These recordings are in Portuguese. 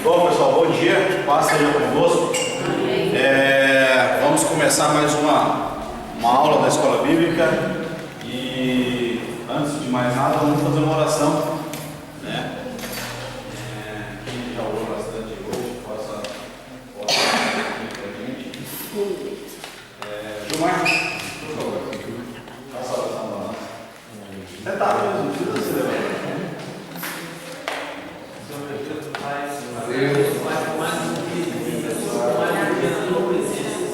Bom, pessoal, bom dia, paz seja convosco. Vamos começar mais uma aula da Escola Bíblica e antes de mais nada vamos fazer uma oração, né? Quem já orou bastante hoje, possa orar aqui para a gente. Gilmar, por favor, faça a oração para nós. Sentado mesmo, não precisa se levantar.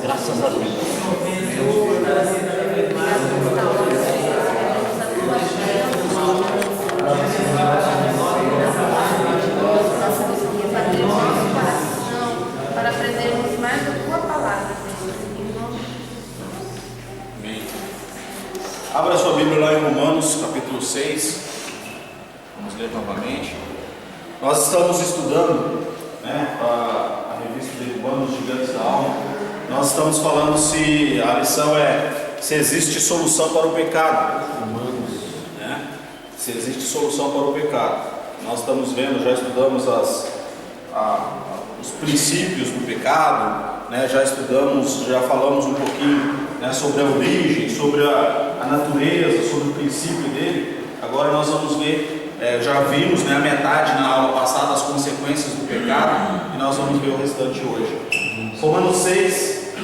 Graças a Deus. Para aprendermos mais da tua palavra. Amém. Abra sua Bíblia lá em Romanos, capítulo 6. Vamos ler novamente. Nós estamos estudando, né, a revista de Humanos Gigantes da Alma. Nós estamos falando se a lição se existe solução para o pecado. Né? Se existe solução para o pecado. Nós estamos vendo, já estudamos os princípios do pecado, né? Já falamos um pouquinho, né, sobre a origem, sobre a natureza, sobre o princípio dele. Agora nós vamos ver. Já vimos, né, a metade na aula passada as consequências do pecado e nós vamos ver o restante hoje. Romanos 6,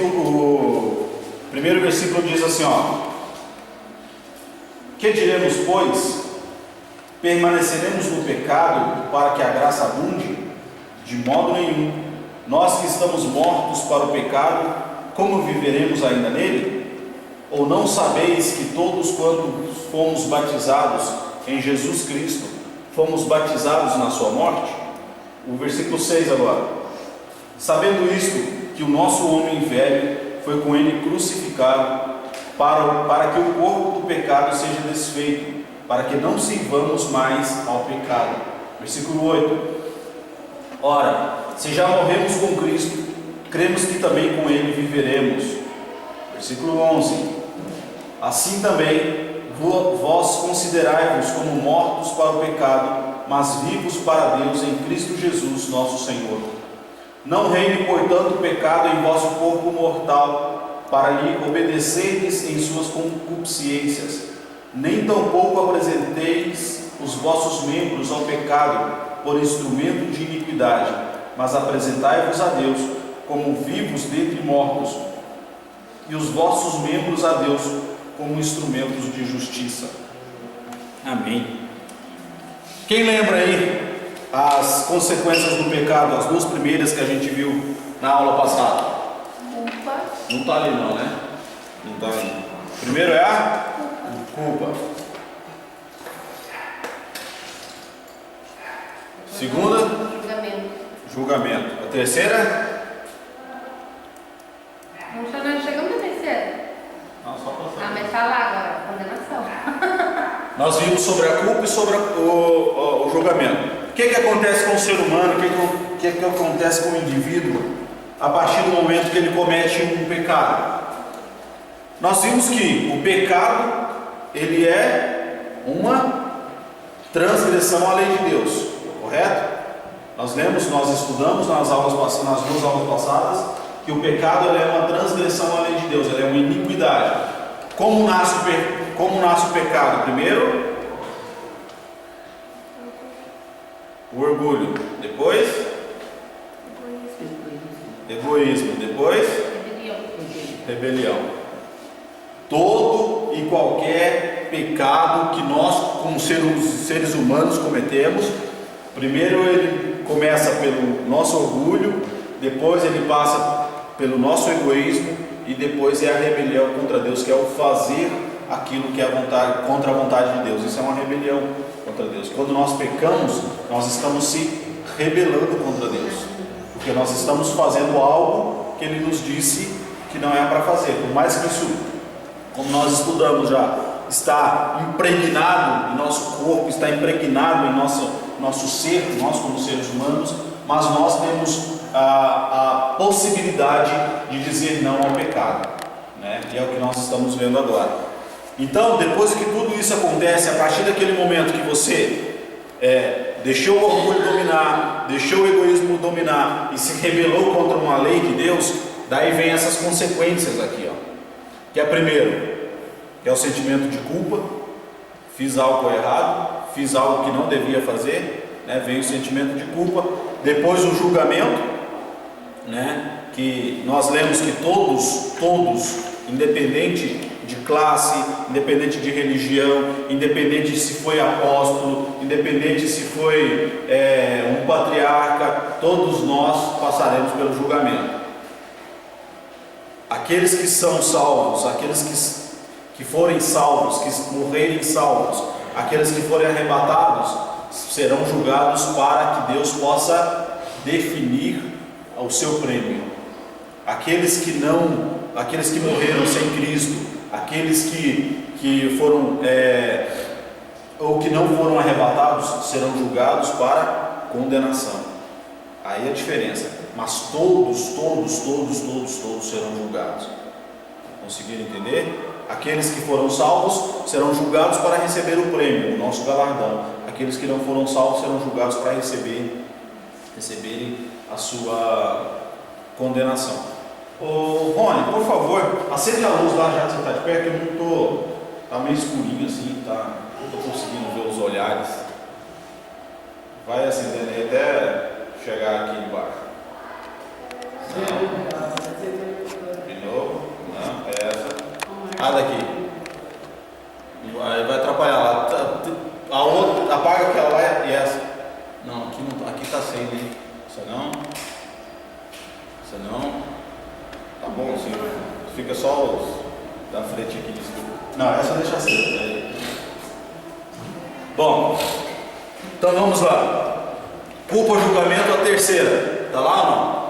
o primeiro versículo diz assim, que diremos, pois? Permaneceremos no pecado para que a graça abunde? De modo nenhum. Nós que estamos mortos para o pecado, como viveremos ainda nele? Ou não sabeis que todos quantos fomos batizados em Jesus Cristo, fomos batizados na sua morte? O versículo 6 agora. Sabendo isto, que o nosso homem velho foi com ele crucificado, para que o corpo do pecado seja desfeito, para que não sirvamos mais ao pecado. Versículo 8. Ora, se já morremos com Cristo, cremos que também com ele viveremos. Versículo 11. Assim também, vós considerai-vos como mortos para o pecado, mas vivos para Deus em Cristo Jesus, nosso Senhor. Não reine, portanto, o pecado em vosso corpo mortal, para lhe obedecerdes em suas concupiscências. Nem tampouco apresenteis os vossos membros ao pecado por instrumento de iniquidade, mas apresentai-vos a Deus como vivos dentre mortos, e os vossos membros a Deus como instrumentos de justiça. Amém. Quem lembra aí as consequências do pecado, as duas primeiras que a gente viu na aula passada? Culpa. Não está ali não, né? Não está ali. Primeiro é a culpa. Segunda? Julgamento. A terceira? Nós chegamos na terceira. Não, só passar. Mas fala agora, condenação. Nós vimos sobre a culpa e sobre o julgamento. O que acontece com o ser humano, o que acontece com o indivíduo a partir do momento que ele comete um pecado? Nós vimos que o pecado, ele é uma transgressão à lei de Deus, correto? Nós estudamos nas duas aulas passadas, que o pecado é uma transgressão à lei de Deus, ele é uma iniquidade. Como nasce o pecado? Primeiro, o orgulho. Depois, egoísmo. Depois, rebelião. Todo e qualquer pecado que nós, como seres humanos, cometemos, primeiro ele começa pelo nosso orgulho, depois ele passa pelo nosso egoísmo e depois é a rebelião contra Deus, que é o fazer aquilo que é contra a vontade de Deus. Isso é uma rebelião contra Deus. Quando nós pecamos, nós estamos se rebelando contra Deus, porque nós estamos fazendo algo que Ele nos disse que não é para fazer. Por mais que isso, como nós estudamos já, está impregnado em nosso corpo, está impregnado em nosso ser, nós como seres humanos, mas nós temos a possibilidade de dizer não ao pecado, né? E é o que nós estamos vendo agora. Então, depois que tudo isso acontece, a partir daquele momento que você deixou o orgulho dominar, deixou o egoísmo dominar e se rebelou contra uma lei de Deus, daí vem essas consequências aqui, ó. Que é primeiro, que é o sentimento de culpa, fiz algo errado, fiz algo que não devia fazer, né? Vem o sentimento de culpa, depois o julgamento, né? Que nós lemos que todos, independente de classe, independente de religião, independente se foi apóstolo, independente se foi um patriarca, todos nós passaremos pelo julgamento. Aqueles que são salvos, aqueles que forem salvos, que morrerem salvos, aqueles que forem arrebatados, serão julgados para que Deus possa definir o seu prêmio. Aqueles que morreram sem Cristo, aqueles que foram ou que não foram arrebatados, serão julgados para condenação. Aí a diferença. Mas todos serão julgados. Conseguiram entender? Aqueles que foram salvos serão julgados para receber o prêmio, o nosso galardão. Aqueles que não foram salvos serão julgados para receberem a sua condenação. Ô Rony, por favor, acende a luz lá já que você está de pé, que eu não estou. Está meio escurinho assim, não estou conseguindo ver os olhares. Vai acendendo aí até chegar aqui embaixo. Não. De novo? Não, é essa. Ah, daqui. Vai atrapalhar lá. A outra, apaga aquela lá e essa. Não, aqui está sem, né? Essa não. Essa não. Tá bom assim. Fica só os da frente aqui, desculpa. Não, essa deixa assim. Bom, então vamos lá. Culpa, julgamento, a terceira. Tá lá ou não?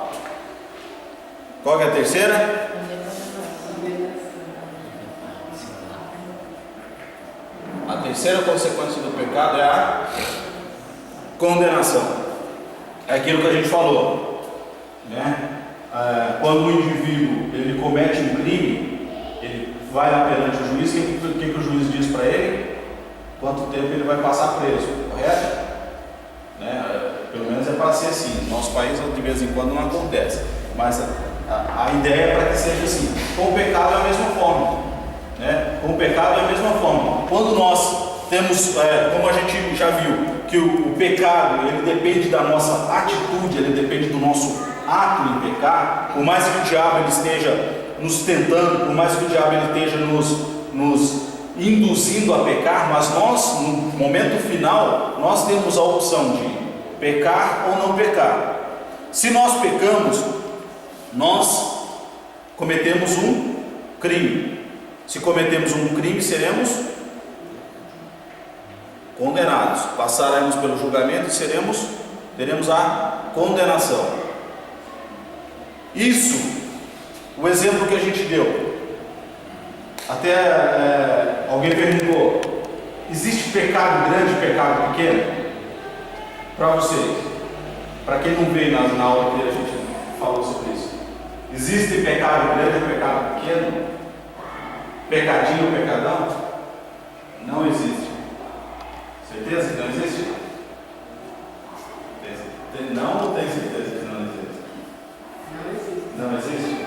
Qual que é a terceira? A terceira consequência do pecado é a condenação. É aquilo que a gente falou, né? Quando o indivíduo ele comete um crime, ele vai lá perante o juiz. O que o juiz diz para ele? Quanto tempo ele vai passar preso, correto? Né? Pelo menos é para ser assim. No nosso país de vez em quando não acontece, mas a ideia é para que seja assim. Com o pecado é a mesma forma, né? Com o pecado é a mesma forma. Quando nós temos, como a gente já viu, que o pecado ele depende da nossa atitude, ele depende do nosso ato em pecar. Por mais que o diabo ele esteja nos tentando, por mais que o diabo ele esteja nos induzindo a pecar, mas nós, no momento final, nós temos a opção de pecar ou não pecar. Se nós pecamos, nós cometemos um crime. Se cometemos um crime, seremos condenados, passaremos pelo julgamento e teremos a condenação. Isso, o exemplo que a gente deu. Até alguém perguntou: existe pecado grande e pecado pequeno? Para vocês, para quem não veio na aula que a gente falou sobre isso, existe pecado grande e pecado pequeno? Pecadinho ou pecadão? Não existe. Certeza que não existe? Não tem certeza que não existe? Não existe?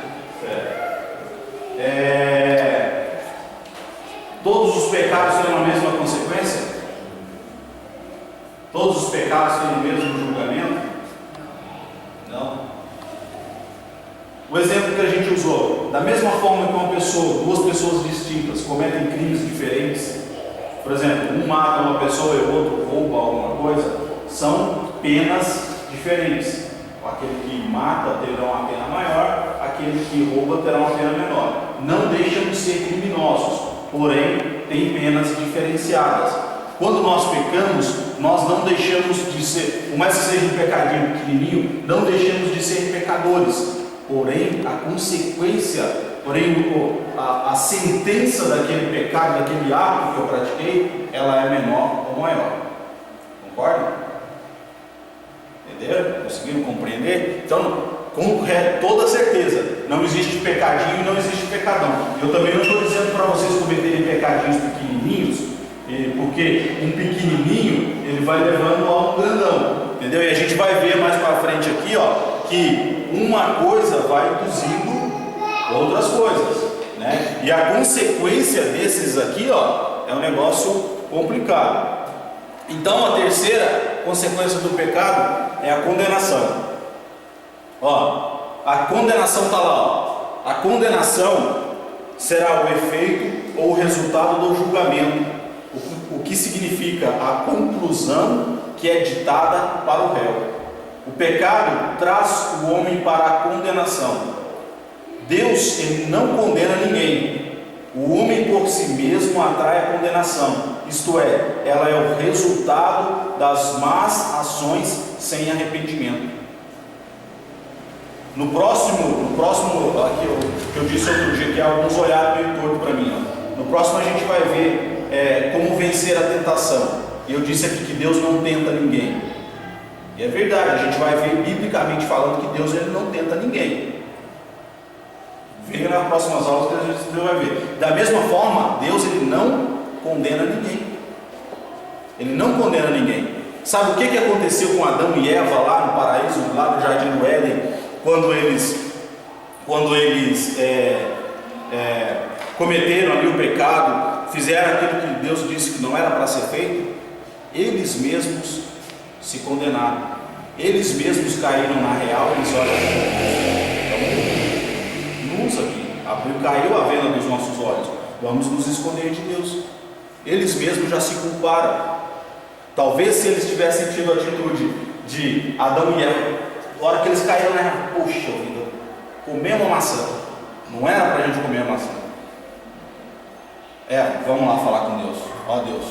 Todos os pecados têm a mesma consequência? Todos os pecados têm o mesmo julgamento? Não. O exemplo que a gente usou, da mesma forma que duas pessoas distintas cometem crimes diferentes, por exemplo, um mata uma pessoa e o outro rouba alguma coisa, são penas diferentes. Aquele que mata terá uma pena maior, aquele que rouba terá uma pena menor. Não deixam de ser criminosos, porém têm penas diferenciadas. Quando nós pecamos, nós não deixamos de ser, por mais que seja um pecadinho pequenininho, não deixamos de ser pecadores. Porém, a consequência, a sentença daquele pecado, daquele ato que eu pratiquei, ela é menor ou maior. Concordam? Entenderam? Conseguiram compreender? Então, com toda certeza, não existe pecadinho e não existe pecadão. Eu também não estou dizendo para vocês cometerem pecadinhos pequenininhos Porque um pequenininho, ele vai levando a um grandão, entendeu? E a gente vai ver mais para frente aqui, ó, que uma coisa vai induzindo outras coisas, né? E a consequência desses aqui, ó, é um negócio complicado. Então a terceira consequência do pecado é a condenação. Ó, a condenação está lá, ó. A condenação será o efeito ou o resultado do julgamento, o que significa a conclusão que é ditada para o réu. O pecado traz o homem para a condenação. Deus, ele não condena ninguém. O homem por si mesmo atrai a condenação, isto é, ela é o resultado das más ações sem arrependimento. No próximo aqui que eu disse outro dia, que alguns olharam meio torto para mim, ó. No próximo a gente vai ver como vencer a tentação. E eu disse aqui que Deus não tenta ninguém. E é verdade, a gente vai ver biblicamente falando que Deus, ele não tenta ninguém. Venha nas próximas aulas que a gente vai ver. Da mesma forma, Deus, ele não condena ninguém. Ele não condena ninguém. Sabe o que aconteceu com Adão e Eva lá no paraíso, lá no jardim do Éden, quando eles cometeram ali o pecado, fizeram aquilo que Deus disse que não era para ser feito? Eles mesmos se condenaram. Eles mesmos caíram na real. Eles olham, nos aqui, caiu a venda dos nossos olhos, vamos nos esconder de Deus. Eles mesmos já se culparam. Talvez se eles tivessem tido a atitude de Adão e Eva, na hora que eles caíram na real, poxa vida, comemos a maçã, não era para a gente comer a maçã. Vamos lá falar com Deus. Ó Deus,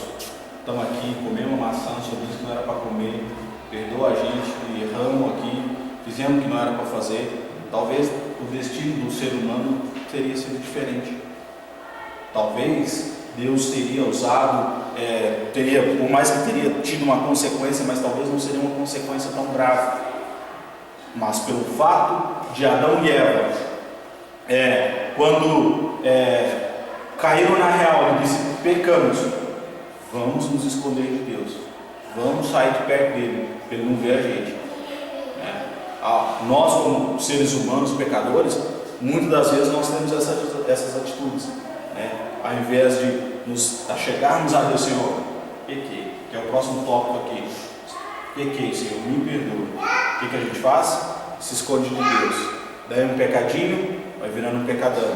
estamos aqui, comemos a maçã, o Senhor disse que não era para comer, perdoa a gente, erramos aqui, fizemos o que não era para fazer. Talvez o destino do ser humano teria sido diferente. Talvez Deus teria usado, por mais que teria tido uma consequência, mas talvez não seria uma consequência tão grave. Mas pelo fato de Adão e Eva, quando caíram na real, ele disse: pecamos, vamos nos esconder de Deus, vamos sair de perto dele, para ele não ver a gente. Nós, como seres humanos pecadores, muitas das vezes nós temos essas atitudes, né? Ao invés de nos achegarmos a Deus, Senhor, pequei, que é o próximo tópico aqui, pequei, Senhor, me perdoa. O que a gente faz? Se esconde de Deus. Daí um pecadinho vai virando um pecadão,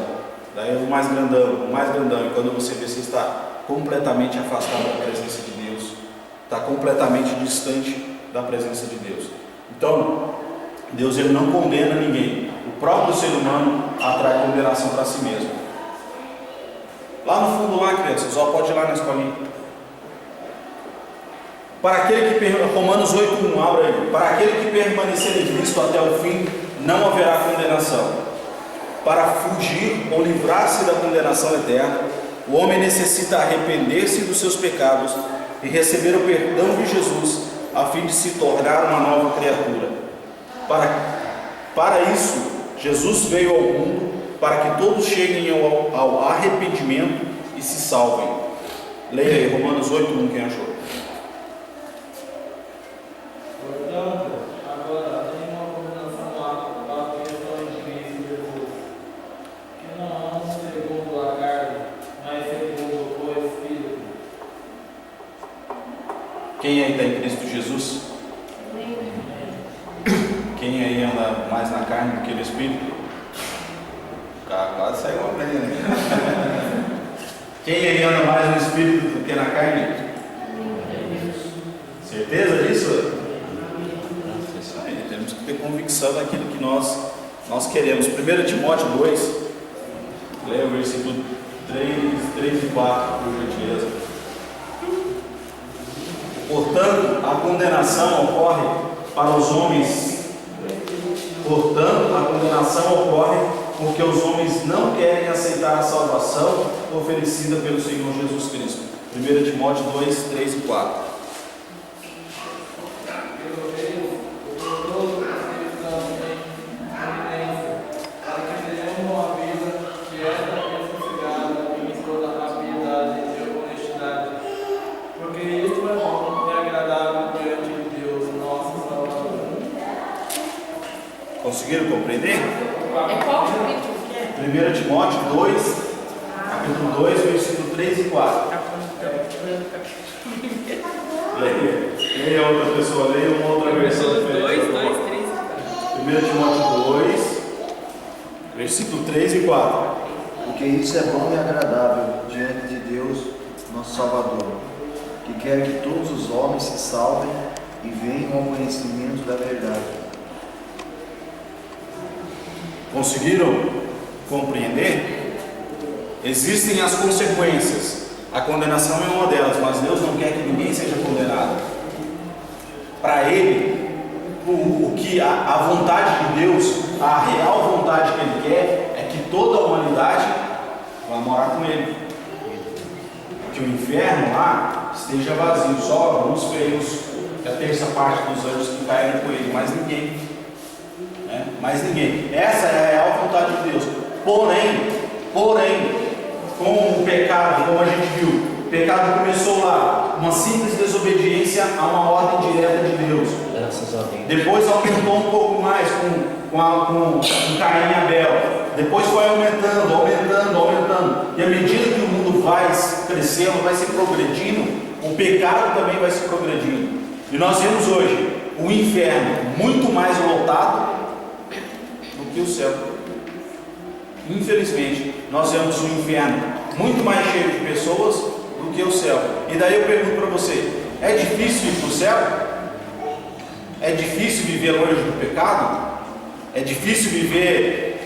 daí o mais grandão, e quando você vê, você está completamente afastado da presença de Deus, está completamente distante da presença de Deus. Então, Deus, ele não condena ninguém. O próprio ser humano atrai condenação para si mesmo. Lá no fundo, lá, crianças, só pode ir lá na escolinha. Para aquele que Romanos 8:1, abra aí. Para aquele que permanecer em Cristo até o fim, não haverá condenação. Para fugir ou livrar-se da condenação eterna, o homem necessita arrepender-se dos seus pecados e receber o perdão de Jesus, a fim de se tornar uma nova criatura. Para isso, Jesus veio ao mundo, para que todos cheguem ao arrependimento e se salvem. Leia aí, Romanos 8:1, quem achou? Portanto, agora tem uma condenação para os que estão em Cristo Jesus, que não andam segundo a carne, mas segundo o Espírito. Quem aí está em Cristo Jesus? Quem aí anda mais na carne do que no Espírito? Quase saiu uma breia, né? Quem aí anda mais no Espírito do que na carne? Certeza disso? Isso aí, temos que ter convicção daquilo que nós queremos. 1 Timóteo 2, leia o versículo 3 e 4, por gentileza. Portanto, a condenação ocorre para os homens. Portanto, a condenação ocorre porque os homens não querem aceitar a salvação oferecida pelo Senhor Jesus Cristo. 1 Timóteo 2, 3 e 4. Conseguiram compreender? É qual capítulo que é? 1 Timóteo 2, capítulo 2, versículo 3 e 4. Leia outra pessoa, leia uma outra versão diferente. 2, 2, 3. 1 Timóteo 2, versículo 3 e 4. Porque isso é bom e agradável diante de Deus, nosso Salvador, que quer que todos os homens se salvem e venham ao conhecimento da verdade. Conseguiram compreender? Existem as consequências. A condenação é uma delas, mas Deus não quer que ninguém seja condenado. Para Ele, o que a vontade de Deus, a real vontade que Ele quer, é que toda a humanidade vá morar com Ele. Que o inferno lá esteja vazio, só alguns feios, a terça parte dos anjos que caíram com Ele, mais ninguém. Mais ninguém. Essa é a real vontade de Deus. Porém, com o pecado, como a gente viu, o pecado começou lá, uma simples desobediência a uma ordem direta de Deus. Graças a Deus. Depois aumentou um pouco mais com Caim e Abel. Depois foi aumentando. E à medida que o mundo vai crescendo, vai se progredindo, o pecado também vai se progredindo. E nós vemos hoje o inferno muito mais lotado do que o céu. Infelizmente, nós vemos o inferno muito mais cheio de pessoas do que o céu. E daí eu pergunto para você: é difícil ir para o céu? É difícil viver longe do pecado? É difícil viver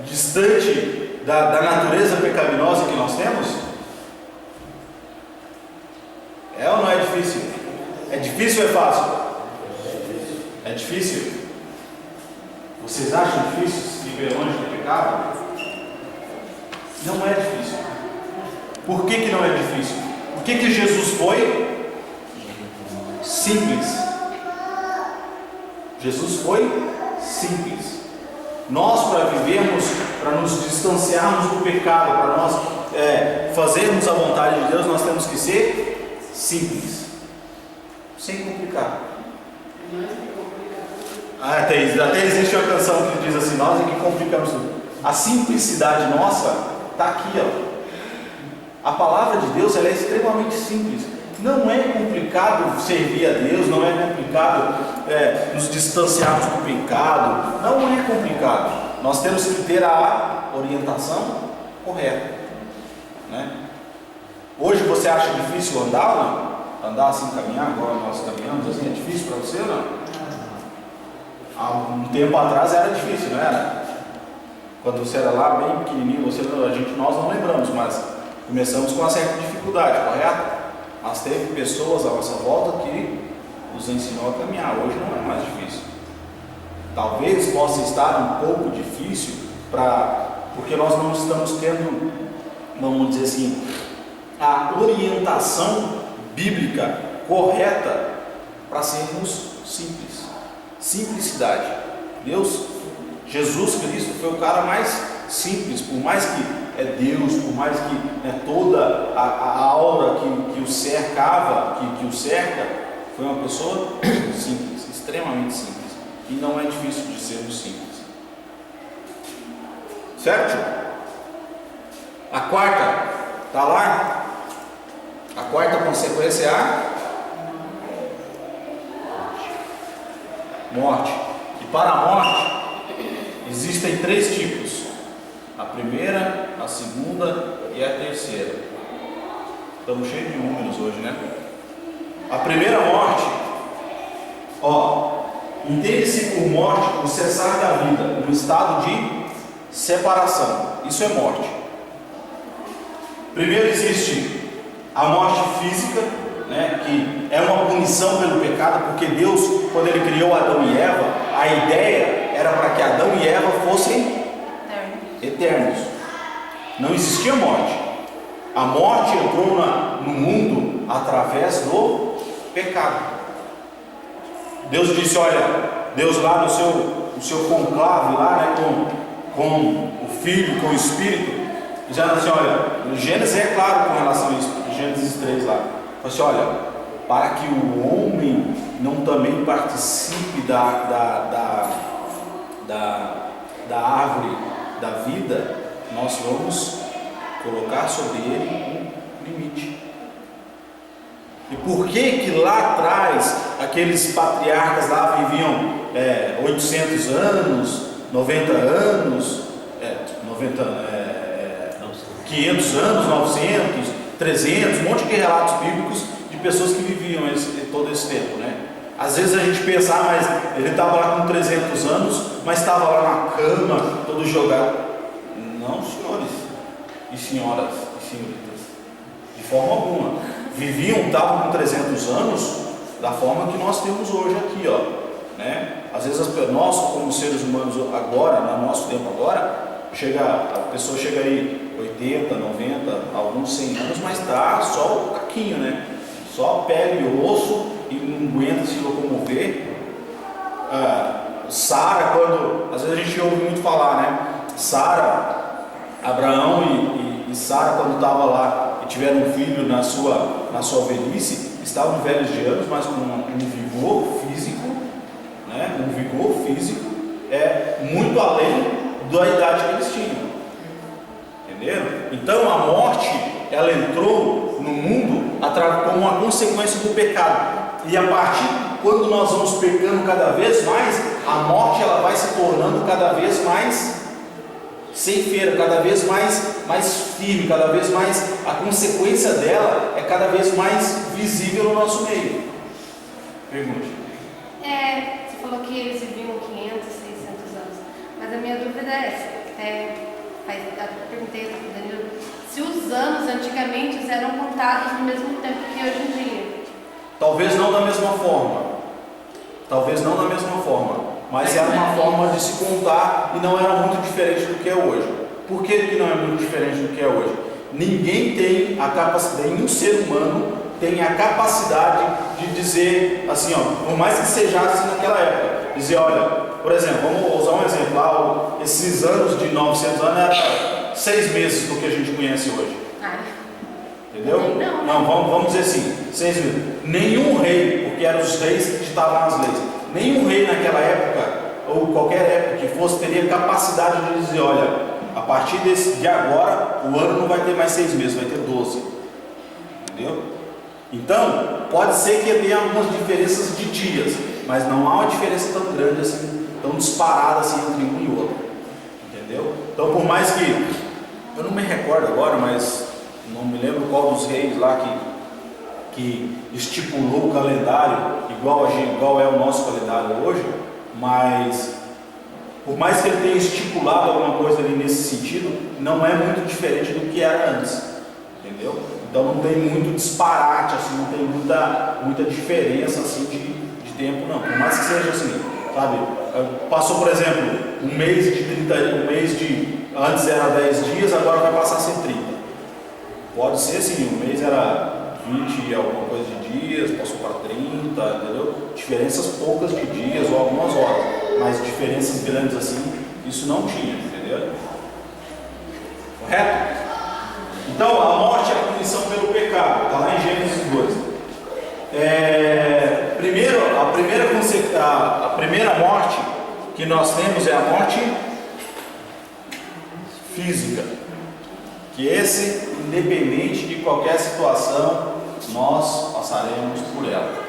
distante da natureza pecaminosa que nós temos? É ou não é difícil? É difícil ou é fácil? É difícil? Vocês acham difícil viver longe do pecado? Não é difícil. Por que não é difícil? O que Jesus foi? Simples. Jesus foi simples. Nós, para vivermos, para nos distanciarmos do pecado, para nós fazermos a vontade de Deus, nós temos que ser simples, sem complicar. Até existe uma canção que diz assim: nós é que complicamos tudo. A simplicidade nossa está aqui, ó. A palavra de Deus, ela é extremamente simples. Não é complicado servir a Deus, não é complicado nos distanciarmos do pecado, não é complicado. Nós temos que ter a orientação correta, né? Hoje você acha difícil andar ou não? Andar assim, caminhar, agora nós caminhamos assim, é difícil para você ou não? Há um tempo atrás era difícil, não era? Quando você era lá bem pequenininho, nós não lembramos, mas começamos com uma certa dificuldade, correto? Mas teve pessoas à nossa volta que nos ensinou a caminhar. Hoje não é mais difícil. Talvez possa estar um pouco difícil porque nós não estamos tendo, vamos dizer assim, a orientação bíblica correta para sermos simples. Simplicidade. Jesus Cristo foi o cara mais simples, por mais que é Deus, por mais que toda a aura que o cercava, que o cerca, foi uma pessoa simples, extremamente simples. E não é difícil de sermos simples. Certo? A quarta, está lá? A quarta consequência é a morte. E para a morte, existem 3 tipos: a primeira, a segunda e a terceira. Estamos cheios de números hoje, né? A primeira morte, entende-se por morte o cessar da vida, no estado de separação. Isso é morte. Primeiro existe a morte física, né, que é uma punição pelo pecado, porque Deus, quando Ele criou Adão e Eva, a ideia era para que Adão e Eva fossem eternos. Não existia morte. A morte entrou no mundo através do pecado. Deus disse, Deus lá no seu conclave lá, né, com o Filho, com o Espírito, dizendo assim, Gênesis é claro com relação a isso, Gênesis 3 lá, assim, para que o homem não também participe da árvore da vida, nós vamos colocar sobre ele um limite. E por que lá atrás aqueles patriarcas lá viviam 800 anos, 90 anos, 500 anos, 900, 300, um monte de relatos bíblicos de pessoas que viviam todo esse tempo, né? Às vezes a gente pensa, mas ele estava lá com 300 anos, mas estava lá na cama, todo jogado. Não, senhores e senhoras e senhoritas, de forma alguma. Estavam com 300 anos da forma que nós temos hoje aqui, ó, né? Às vezes nós, como seres humanos agora, no nosso tempo agora, a pessoa chega aí 80, 90, alguns 100 anos, mas dá só o caquinho, né? Só pele e osso e não aguenta se locomover. Sara, às vezes a gente ouve muito falar, né? Sara, Abraão e Sara, quando estavam lá e tiveram um filho na sua velhice, estavam velhos de anos, mas com um vigor físico, né? Um vigor físico muito além da idade que eles tinham. Entenderam? Então a morte, ela entrou no mundo como uma consequência do pecado. E a partir quando nós vamos pecando cada vez mais, a morte ela vai se tornando cada vez mais ceifeira, cada vez mais firme, cada vez mais, a consequência dela é cada vez mais visível no nosso meio. Pergunte. Você falou que eles viviam 500, 600 anos, mas a minha dúvida é essa. Eu perguntei para o Danilo se os anos antigamente eram contados no mesmo tempo que hoje em dia. Talvez não da mesma forma, mas era uma forma de se contar e não era muito diferente do que é hoje. Por que não é muito diferente do que é hoje? Ninguém tem a capacidade, nenhum ser humano tem a capacidade de dizer assim, ó, por mais que seja assim naquela época, dizer, olha, por exemplo, vamos usar um exemplo, esses anos de 900 anos eram 6 meses do que a gente conhece hoje. Entendeu? Não, vamos dizer assim, 6 meses. Nenhum rei, porque eram os reis que ditavam as leis, nenhum rei naquela época, ou qualquer época que fosse, teria capacidade de dizer, olha, a partir de agora, o ano não vai ter mais 6 meses, vai ter 12. Entendeu? Então, pode ser que tenha algumas diferenças de dias, mas não há uma diferença tão grande assim, tão disparada assim entre um e outro. Entendeu? Então, por mais que, eu não me recordo agora, mas não me lembro qual dos reis lá que estipulou o calendário igual é o nosso calendário hoje, mas por mais que ele tenha estipulado alguma coisa ali nesse sentido, não é muito diferente do que era antes, entendeu? Então não tem muito disparate, assim, não tem muita diferença assim de tempo não, por mais que seja assim, sabe? Passou, por exemplo, um mês antes era 10 dias, agora vai passar a ser 30. Pode ser assim, um mês era 20 e alguma coisa de dias, passou para 30, entendeu? Diferenças poucas de dias ou algumas horas, mas diferenças grandes assim, isso não tinha, entendeu? Correto? Então, a morte é a punição pelo pecado, está lá em Gênesis 2. A primeira morte que nós temos é a morte física, que independente de qualquer situação, nós passaremos por ela,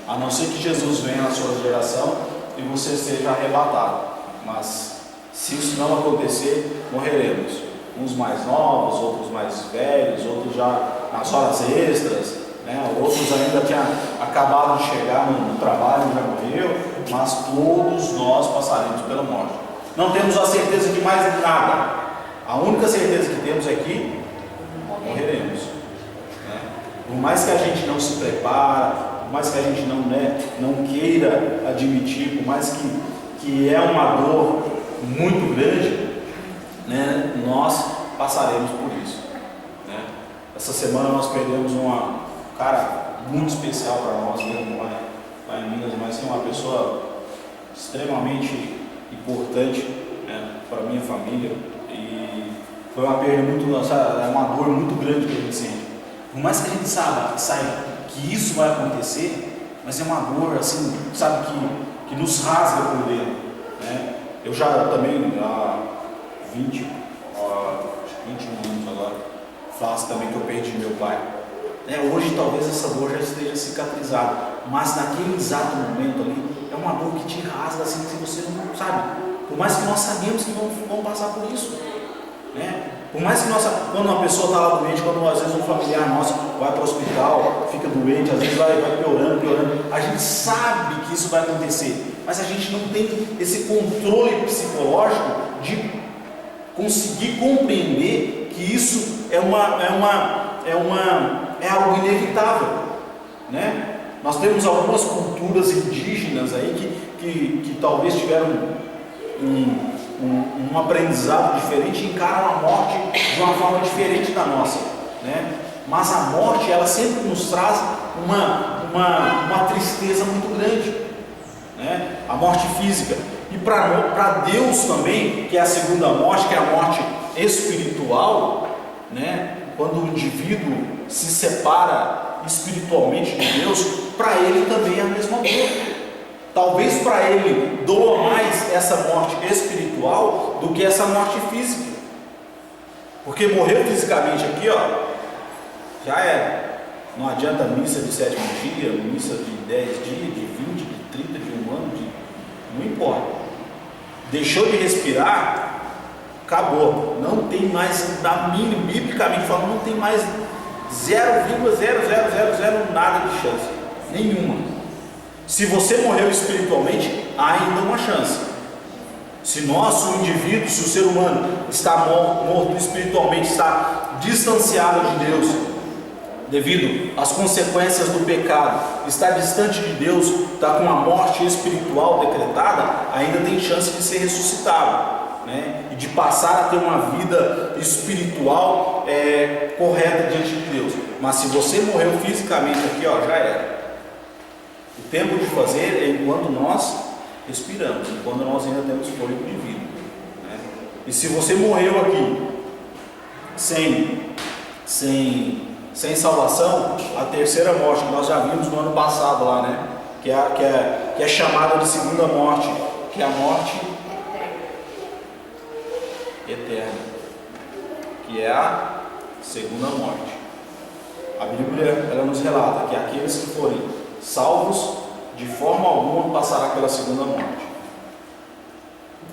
a não ser que Jesus venha na sua geração e você seja arrebatado, mas se isso não acontecer, morreremos, uns mais novos, outros mais velhos, outros já nas horas extras, né? Outros ainda tinham acabado de chegar no trabalho e já morreu, mas todos nós passaremos pela morte. Não temos a certeza de mais nada, a única certeza que temos é que morreremos, né? Por mais que a gente não se prepare, por mais que a gente não queira admitir, por mais que é uma dor muito grande, né, nós passaremos por isso, né? Essa semana nós perdemos um cara muito especial para nós mesmo lá em Minas, mas é uma pessoa extremamente importante, né, para a minha família, e foi uma perda muito, é uma dor muito grande que a gente sente. Por mais que a gente saiba que isso vai acontecer, mas é uma dor assim, sabe, que nos rasga por dentro, né? Eu já também, há 21 anos agora, faço também que eu perdi meu pai. Hoje talvez essa dor já esteja cicatrizada, mas naquele exato momento ali, é uma dor que te rasga assim, que você não sabe. Por mais que nós sabemos que vamos passar por isso, né? Por mais que quando uma pessoa está lá doente, quando às vezes um familiar nosso vai para o hospital, fica doente, às vezes vai piorando, a gente sabe que isso vai acontecer, mas a gente não tem esse controle psicológico de conseguir compreender que isso é algo inevitável, né? Nós temos algumas culturas indígenas aí que talvez tiveram um aprendizado diferente, encaram a morte de uma forma diferente da nossa, né? Mas a morte, ela sempre nos traz uma tristeza muito grande, né? A morte física. E para Deus também, que é a segunda morte, que é a morte espiritual, né? Quando o indivíduo se separa espiritualmente de Deus, para ele também é a mesma dor. Talvez para ele doa mais essa morte espiritual do que essa morte física. Porque morreu fisicamente aqui, já era. Não adianta missa de 7º dia, missa de 10 dias, de 20, de 30, de 1 ano, não importa. Deixou de respirar, acabou. Não tem mais, biblicamente falando, não tem mais 0,0000 nada de chance. Nenhuma. Se você morreu espiritualmente, há ainda uma chance. Se o indivíduo, se o ser humano está morto espiritualmente, está distanciado de Deus, devido às consequências do pecado, está distante de Deus, está com a morte espiritual decretada, ainda tem chance de ser ressuscitado, né? E de passar a ter uma vida espiritual correta diante de Deus. Mas se você morreu fisicamente aqui, já era. O tempo de fazer é enquanto nós respiramos, enquanto nós ainda temos fôlego de vida, né? E se você morreu aqui sem salvação, a terceira morte que nós já vimos no ano passado lá, né? Que é chamada de segunda morte, que é a morte eterna, que é a segunda morte. A Bíblia, ela nos relata que aqueles que forem salvos, de forma alguma passará pela segunda morte.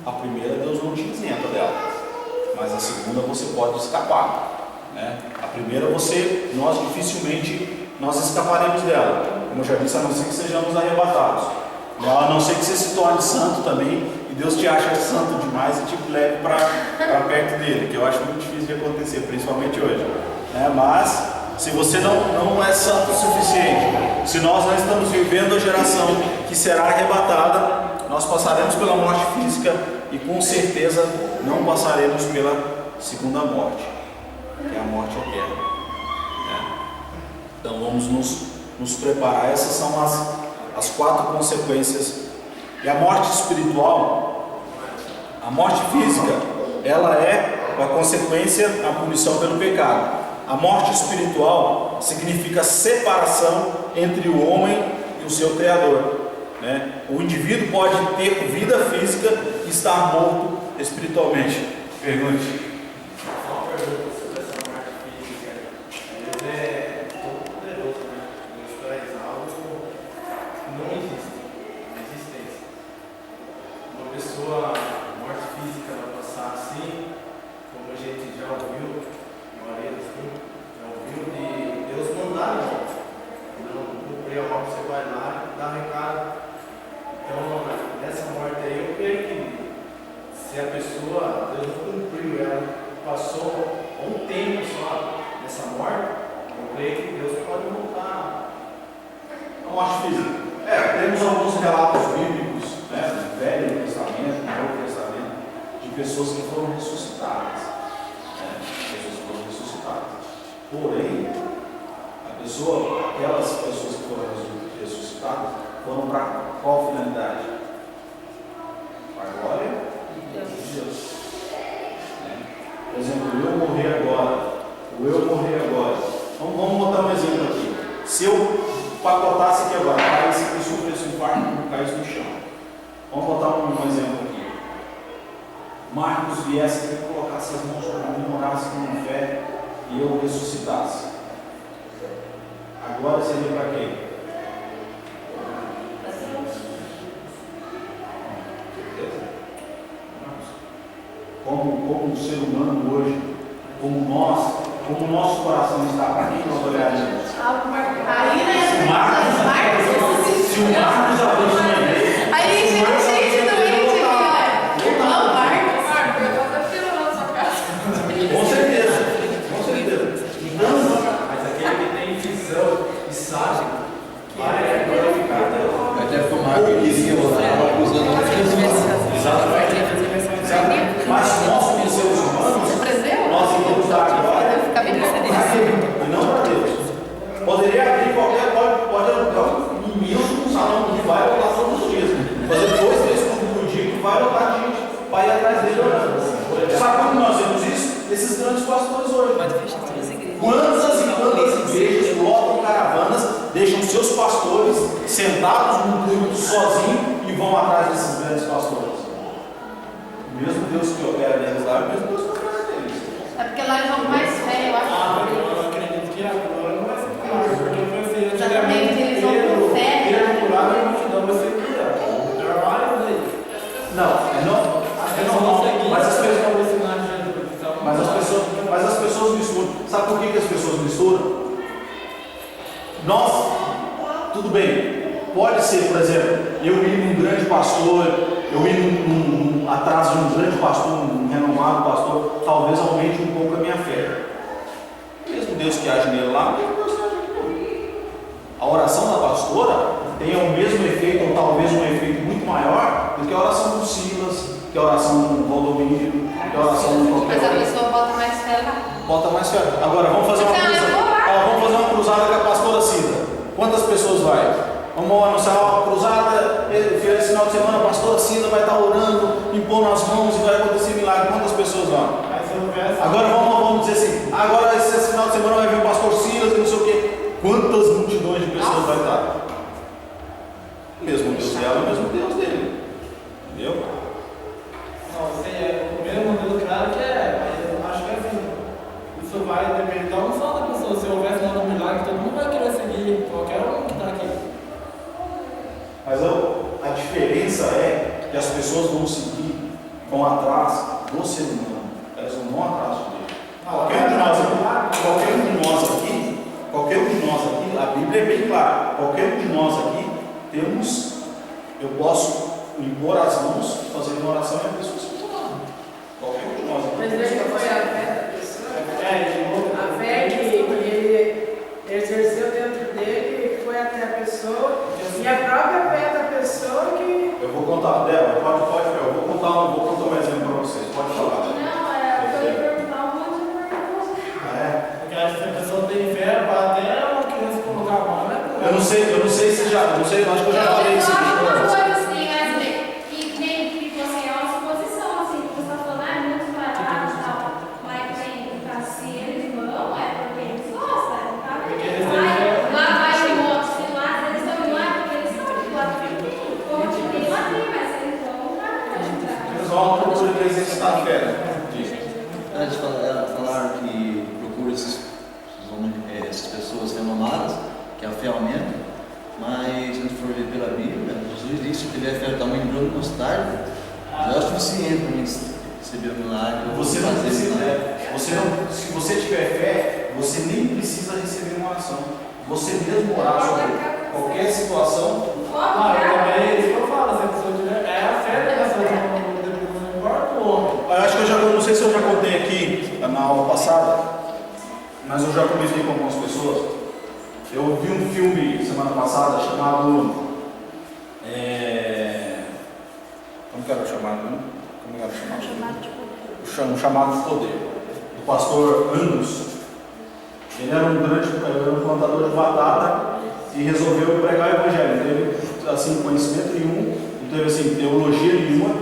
A primeira Deus não te isenta dela, mas a segunda você pode escapar, né? A primeira nós dificilmente escaparemos dela, como eu já disse, a não ser que sejamos arrebatados, a não ser que você se torne santo também e Deus te acha santo demais e te leve para perto dele, que eu acho muito difícil de acontecer, principalmente hoje, né? Mas se você não é santo o suficiente, se nós não estamos vivendo a geração que será arrebatada, nós passaremos pela morte física e com certeza não passaremos pela segunda morte, que é a morte eterna, né? Então vamos nos preparar. Essas são as 4 consequências. E a morte espiritual, a morte física, ela é a consequência, a punição pelo pecado. A morte espiritual significa separação entre o homem e o seu Criador, né? O indivíduo pode ter vida física e estar morto espiritualmente. Pergunte. Só uma pergunta sobre essa morte física. Deus é todo poderoso, né? Deus traz algo que não existe, na existência. Uma pessoa, morte física, vai passar assim, como a gente já ouviu. De Deus mandar não cumprir a obra, você vai lá e dá recado. Então, nessa morte aí, eu creio que se a pessoa, Deus não cumpriu, ela passou um tempo só nessa morte, eu creio que Deus pode voltar. A morte física. Temos alguns relatos bíblicos, né, do Velho Testamento, do Novo Testamento, de pessoas que foram ressuscitadas. Porém, aquelas pessoas que foram ressuscitadas foram para qual finalidade? Para a glória de Deus. Por exemplo, eu morrer agora. Então, vamos botar um exemplo aqui. Se eu pacotasse aqui agora, caísse, eu sofresse um infarto e caísse no chão. Vamos botar um exemplo aqui. Marcos viesse aqui e colocasse as mãos sobre mim, orasse com fé e eu ressuscitasse. Agora seria para quem? Como o ser humano hoje, como o nosso coração está, para quem nós olharíamos? Aí, né? Se o Marcos abrisse uma igreja, Aí chega gente doente aqui, né? Não, Marcos. com certeza. Então, Mas aquele que tem visão e sabe vai glorificar Deus. Até que o Marcos dizia, usando Exatamente. Mas nós, como seres humanos, nós iremos dar glória e não para Deus. Poderia abrir pode alugar um imenso salão que vai lotar todos os dias. Fazer 2, 3 cultos por dia que vai lotar gente para ir atrás dele orando. Sabe como nós vemos isso? Esses grandes pastores hoje. Quantas e quantas igrejas lotam caravanas, deixam seus pastores sentados num púlpito sozinhos e vão atrás desses grandes pastores. O mesmo Deus que opera neles lá, é o mesmo Deus que opera neles. É porque lá eles vão com mais fé, eu acho. eu acredito que agora não vai ser pior, porque eu pensei, Exatamente, eles vão com fé. curado a multidão vai ser pior. Trabalho daí. Mas as pessoas misturam. Sabe por que as pessoas misturam? Nós, tudo bem, pode ser, por exemplo, eu ir num grande pastor, eu ir atrás de um grande pastor, um renomado pastor, talvez aumente um pouco a minha fé. Mesmo Deus que age nele lá, mesmo Deus que age nele. A oração da pastora tem o mesmo efeito, ou talvez um efeito muito maior, do que a oração do Silas, que a oração do Valdomiro, que a oração do qualquer Mas a outro. pessoa bota mais fé lá. Bota mais fé. Agora vamos fazer uma cruzada. Vamos fazer uma cruzada com a pastora Cida. Quantas pessoas vai? Vamos anunciar uma cruzada. Esse final de semana a pastora Cida vai estar orando, impondo as mãos e vai acontecer milagre. Quantas pessoas vão? Agora vamos dizer assim, agora esse final de semana vai vir o pastor Silas e não sei o quê. Quantas multidões de pessoas vai estar? O mesmo Deus dela, o mesmo Deus dele. Entendeu? Não, sei, o primeiro modelo claro que mas eu acho que é assim. Isso vai depender da unção da pessoa. Se houver sinal do milagre, todo mundo vai querer seguir, qualquer um que está aqui. Mas a diferença é que as pessoas vão seguir, vão atrás do ser humano. Elas não vão atrás de Deus. Qualquer um de nós aqui, a Bíblia é bem clara. Qualquer um de nós aqui eu posso impor as mãos, fazer uma oração e a pessoa se curar. Qualquer um de nós aqui. Mas veja que foi a fé da pessoa. A fé que ele exerceu dentro dele foi até a pessoa. E a própria fé da pessoa que. Eu vou contar dela, pode, eu vou contar um exemplo para vocês. Pode falar. Não, eu ia perguntar um monte de perguntas. Porque acho que se a pessoa tem fé, para até uma criança colocar a mão, né? Eu não sei se já, acho que eu já falei isso aqui. Uma coisa assim, mas que meio que você é uma suposição, assim, que você está falando, é muito barato e tal, mas tem pra se eles vão, é porque eles gostam, tá? Lá vai de moto, se lá eles estão lá, porque eles sabem que lá tem, como tem lá tem, mas eles vão pra Eles vão procurar exercitar a fé, né? Eles falaram que procura essas pessoas renomadas, que a fé aumenta, mas se a gente for ver pela Bíblia, Jesus disse que tiver fé do tamanho de grão de mostarda, já é o suficiente para mim receber o milagre. Você não precisa, se você tiver fé, você nem precisa receber uma oração. Você mesmo orar sobre qualquer situação. Eu também, é isso que eu falo, se a pessoa tiver. É a fé da pessoa, não importa o homem. Eu acho que não sei se eu já contei aqui na aula passada, mas eu já conversei com algumas pessoas. Eu vi um filme semana passada chamado. Como que era chamado? O Chamado de Poder, do pastor Angus. Ele era um plantador de batata e resolveu pregar o evangelho. Não teve assim, conhecimento nenhum, não teve assim, teologia nenhuma,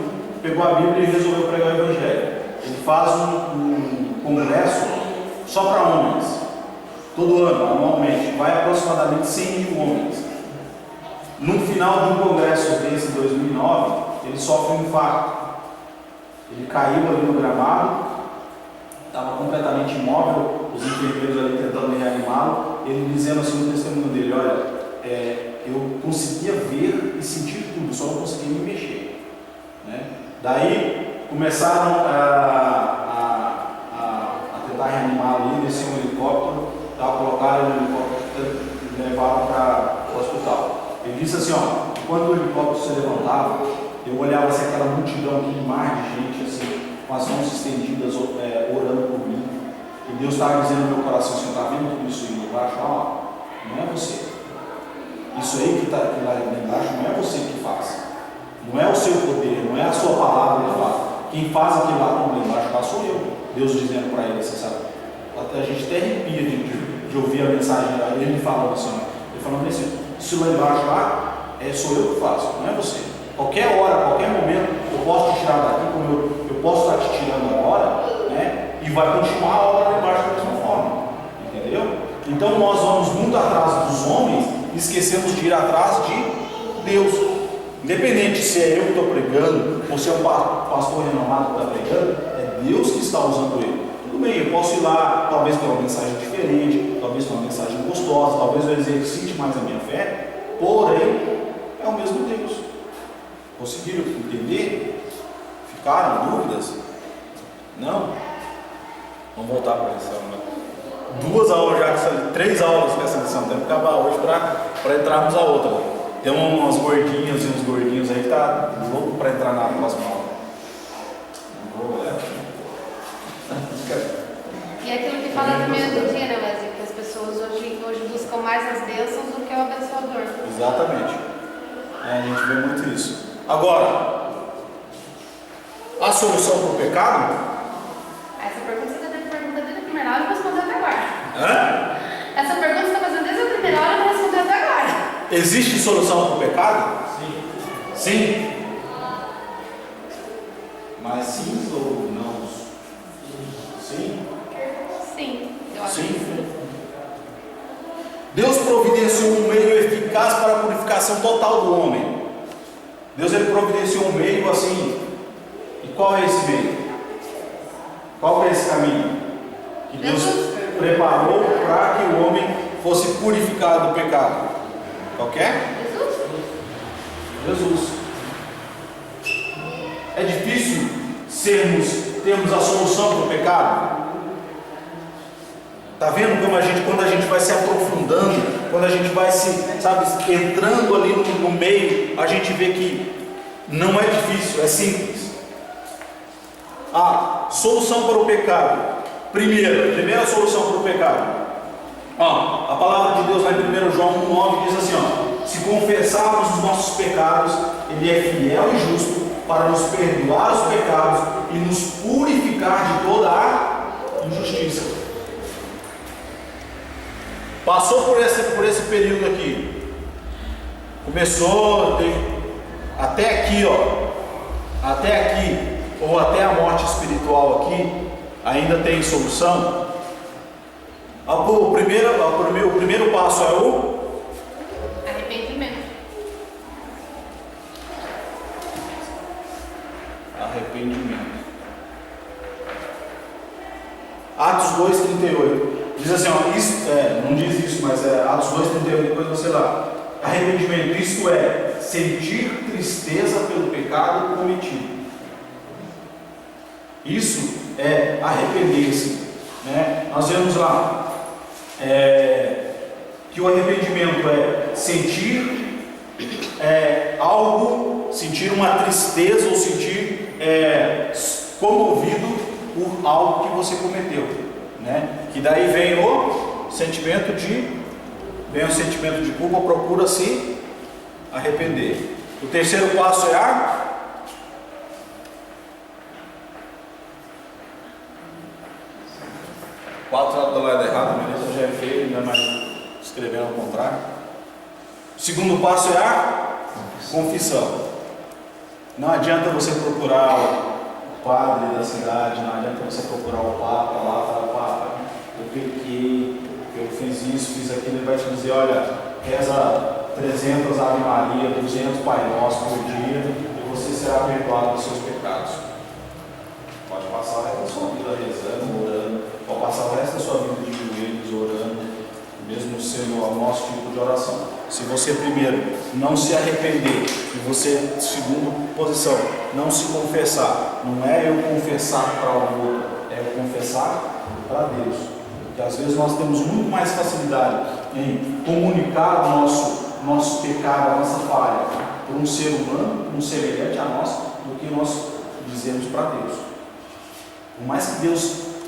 pegou a Bíblia e resolveu pregar o evangelho. Ele faz um congresso só para homens, todo ano, anualmente, vai aproximadamente 100 mil homens. No final de um congresso desse, em 2009, ele sofre um infarto. Ele caiu ali no gramado, estava completamente imóvel, os enfermeiros ali tentando reanimá-lo, ele dizendo assim no testemunho dele, olha, eu conseguia ver e sentir tudo, só não conseguia me mexer. Né? Daí começaram a tentar reanimá-lo ali, descer um helicóptero, colocaram ele no helicóptero e levaram para o hospital. Ele disse assim, ó, quando o helicóptero se levantava, eu olhava assim, aquela multidão aqui, mar de gente, assim, com as mãos estendidas, orando por mim. E Deus estava dizendo no meu coração, assim, está vendo tudo isso aí embaixo? Não é você. Isso aí que está aqui lá embaixo não é você que faz. Não é o seu poder, não é a sua palavra que faz. Quem faz aquilo lá embaixo lá sou eu. Deus dizendo para ele, você sabe? Até a gente até arrepia de ouvir a mensagem dele, ele falando assim, ele falando assim, isso lá embaixo lá, sou eu que faço, não é você. Qualquer hora, qualquer momento, eu posso te tirar daqui, como eu posso estar te tirando agora, né? E vai continuar a obra lá embaixo da mesma forma. Entendeu? Então nós vamos muito atrás dos homens e esquecemos de ir atrás de Deus. Independente se é eu que estou pregando, ou se é um pastor renomado que está pregando, é Deus que está usando ele. Tudo bem, eu posso ir lá, talvez com uma mensagem diferente, talvez com uma mensagem gostosa, talvez eu exercite mais a minha fé, porém, é o mesmo Deus. Conseguiram entender? Ficaram dúvidas? Não? Vamos voltar para a lição, né? 2 aulas já, 3 aulas com essa lição, temos que acabar hoje para entrarmos a outra. Tem umas gordinhas e uns gordinhos aí que está louco para entrar na próxima aula. E aquilo que fala também outro dia, né, Wesley? Que as pessoas hoje buscam mais as bênçãos do que o abençoador. Exatamente. A gente vê muito isso. Agora, a solução para o pecado? Essa pergunta você deve perguntar desde a primeira hora e responder até agora. Hã? Essa pergunta você está fazendo desde a primeira hora e responder até agora. Existe solução para o pecado? Sim. Sim. Mas sim ou não? Sim? Sim, eu acho que sim. Deus providenciou um meio eficaz para a purificação total do homem. Deus ele providenciou um meio assim. E qual é esse meio? Qual é esse caminho? Que Deus preparou para que o homem fosse purificado do pecado. Qual que é? Jesus. É difícil termos a solução para o pecado? Está vendo como quando a gente vai se aprofundando, quando a gente vai entrando ali no meio, a gente vê que não é difícil, é simples. A solução para o pecado. Primeira solução para o pecado. A palavra de Deus lá em 1 João 1,9 diz assim, se confessarmos os nossos pecados, Ele é fiel e justo para nos perdoar os pecados e nos purificar de toda a injustiça. Passou por esse período aqui. Começou até aqui, ou até a morte espiritual aqui, ainda tem solução? O primeiro passo é o arrependimento. Atos 2,38 diz assim, não diz isso, mas Atos 2,38, depois você lá. Arrependimento, isto é, sentir tristeza pelo pecado cometido. Isso é arrepender-se, né? Nós vemos lá que o arrependimento é sentir algo, sentir uma tristeza ou sentir comovido por algo que você cometeu, né? Que daí vem o sentimento de culpa, procura se arrepender. O terceiro passo é a quatro do lado errado, a letra já é feia, ainda mais escrevendo ao contrário. O segundo passo é a confissão. Não adianta você procurar o padre da cidade, não adianta você procurar o Papa lá, falar, Papa, eu pequei, eu fiz isso, fiz aquilo, ele vai te dizer, olha, reza 300 Ave Maria, 200 Pai Nosso por dia, e você será perdoado dos seus pecados. Pode passar o resto da sua vida rezando, orando, pode passar o resto da sua vida de joelhos, orando, mesmo sendo o nosso tipo de oração. Se você, primeiro, não se arrepender, e você, segundo posição, não se confessar, não é eu confessar para o outro, é eu confessar para Deus. Porque às vezes nós temos muito mais facilidade em comunicar o nosso pecado, a nossa falha, por um ser humano, um semelhante a nós, do que nós dizemos para Deus. Por mais que Deus,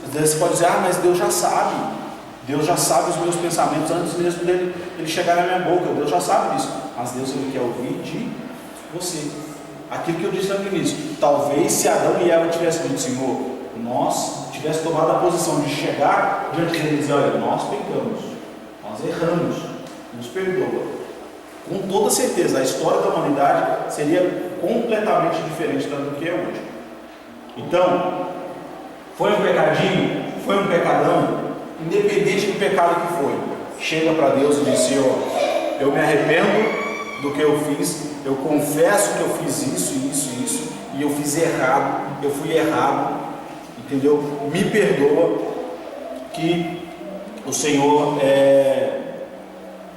às vezes você pode dizer, mas Deus já sabe os meus pensamentos antes mesmo dele chegar na minha boca, Deus já sabe disso, mas Deus ele quer ouvir de você. Aquilo que eu disse no início, talvez se Adão e Eva tivessem dito, Senhor, nós tivesse tomado a posição de chegar diante dele e dizer, olha, nós pecamos, nós erramos, nos perdoa. Com toda certeza, a história da humanidade seria completamente diferente do que é hoje. Então, foi um pecadinho, foi um pecadão, independente do pecado que foi, chega para Deus e diz, Senhor, eu me arrependo do que eu fiz, eu confesso que eu fiz isso, e eu fiz errado, eu fui errado, entendeu? Me perdoa, que o Senhor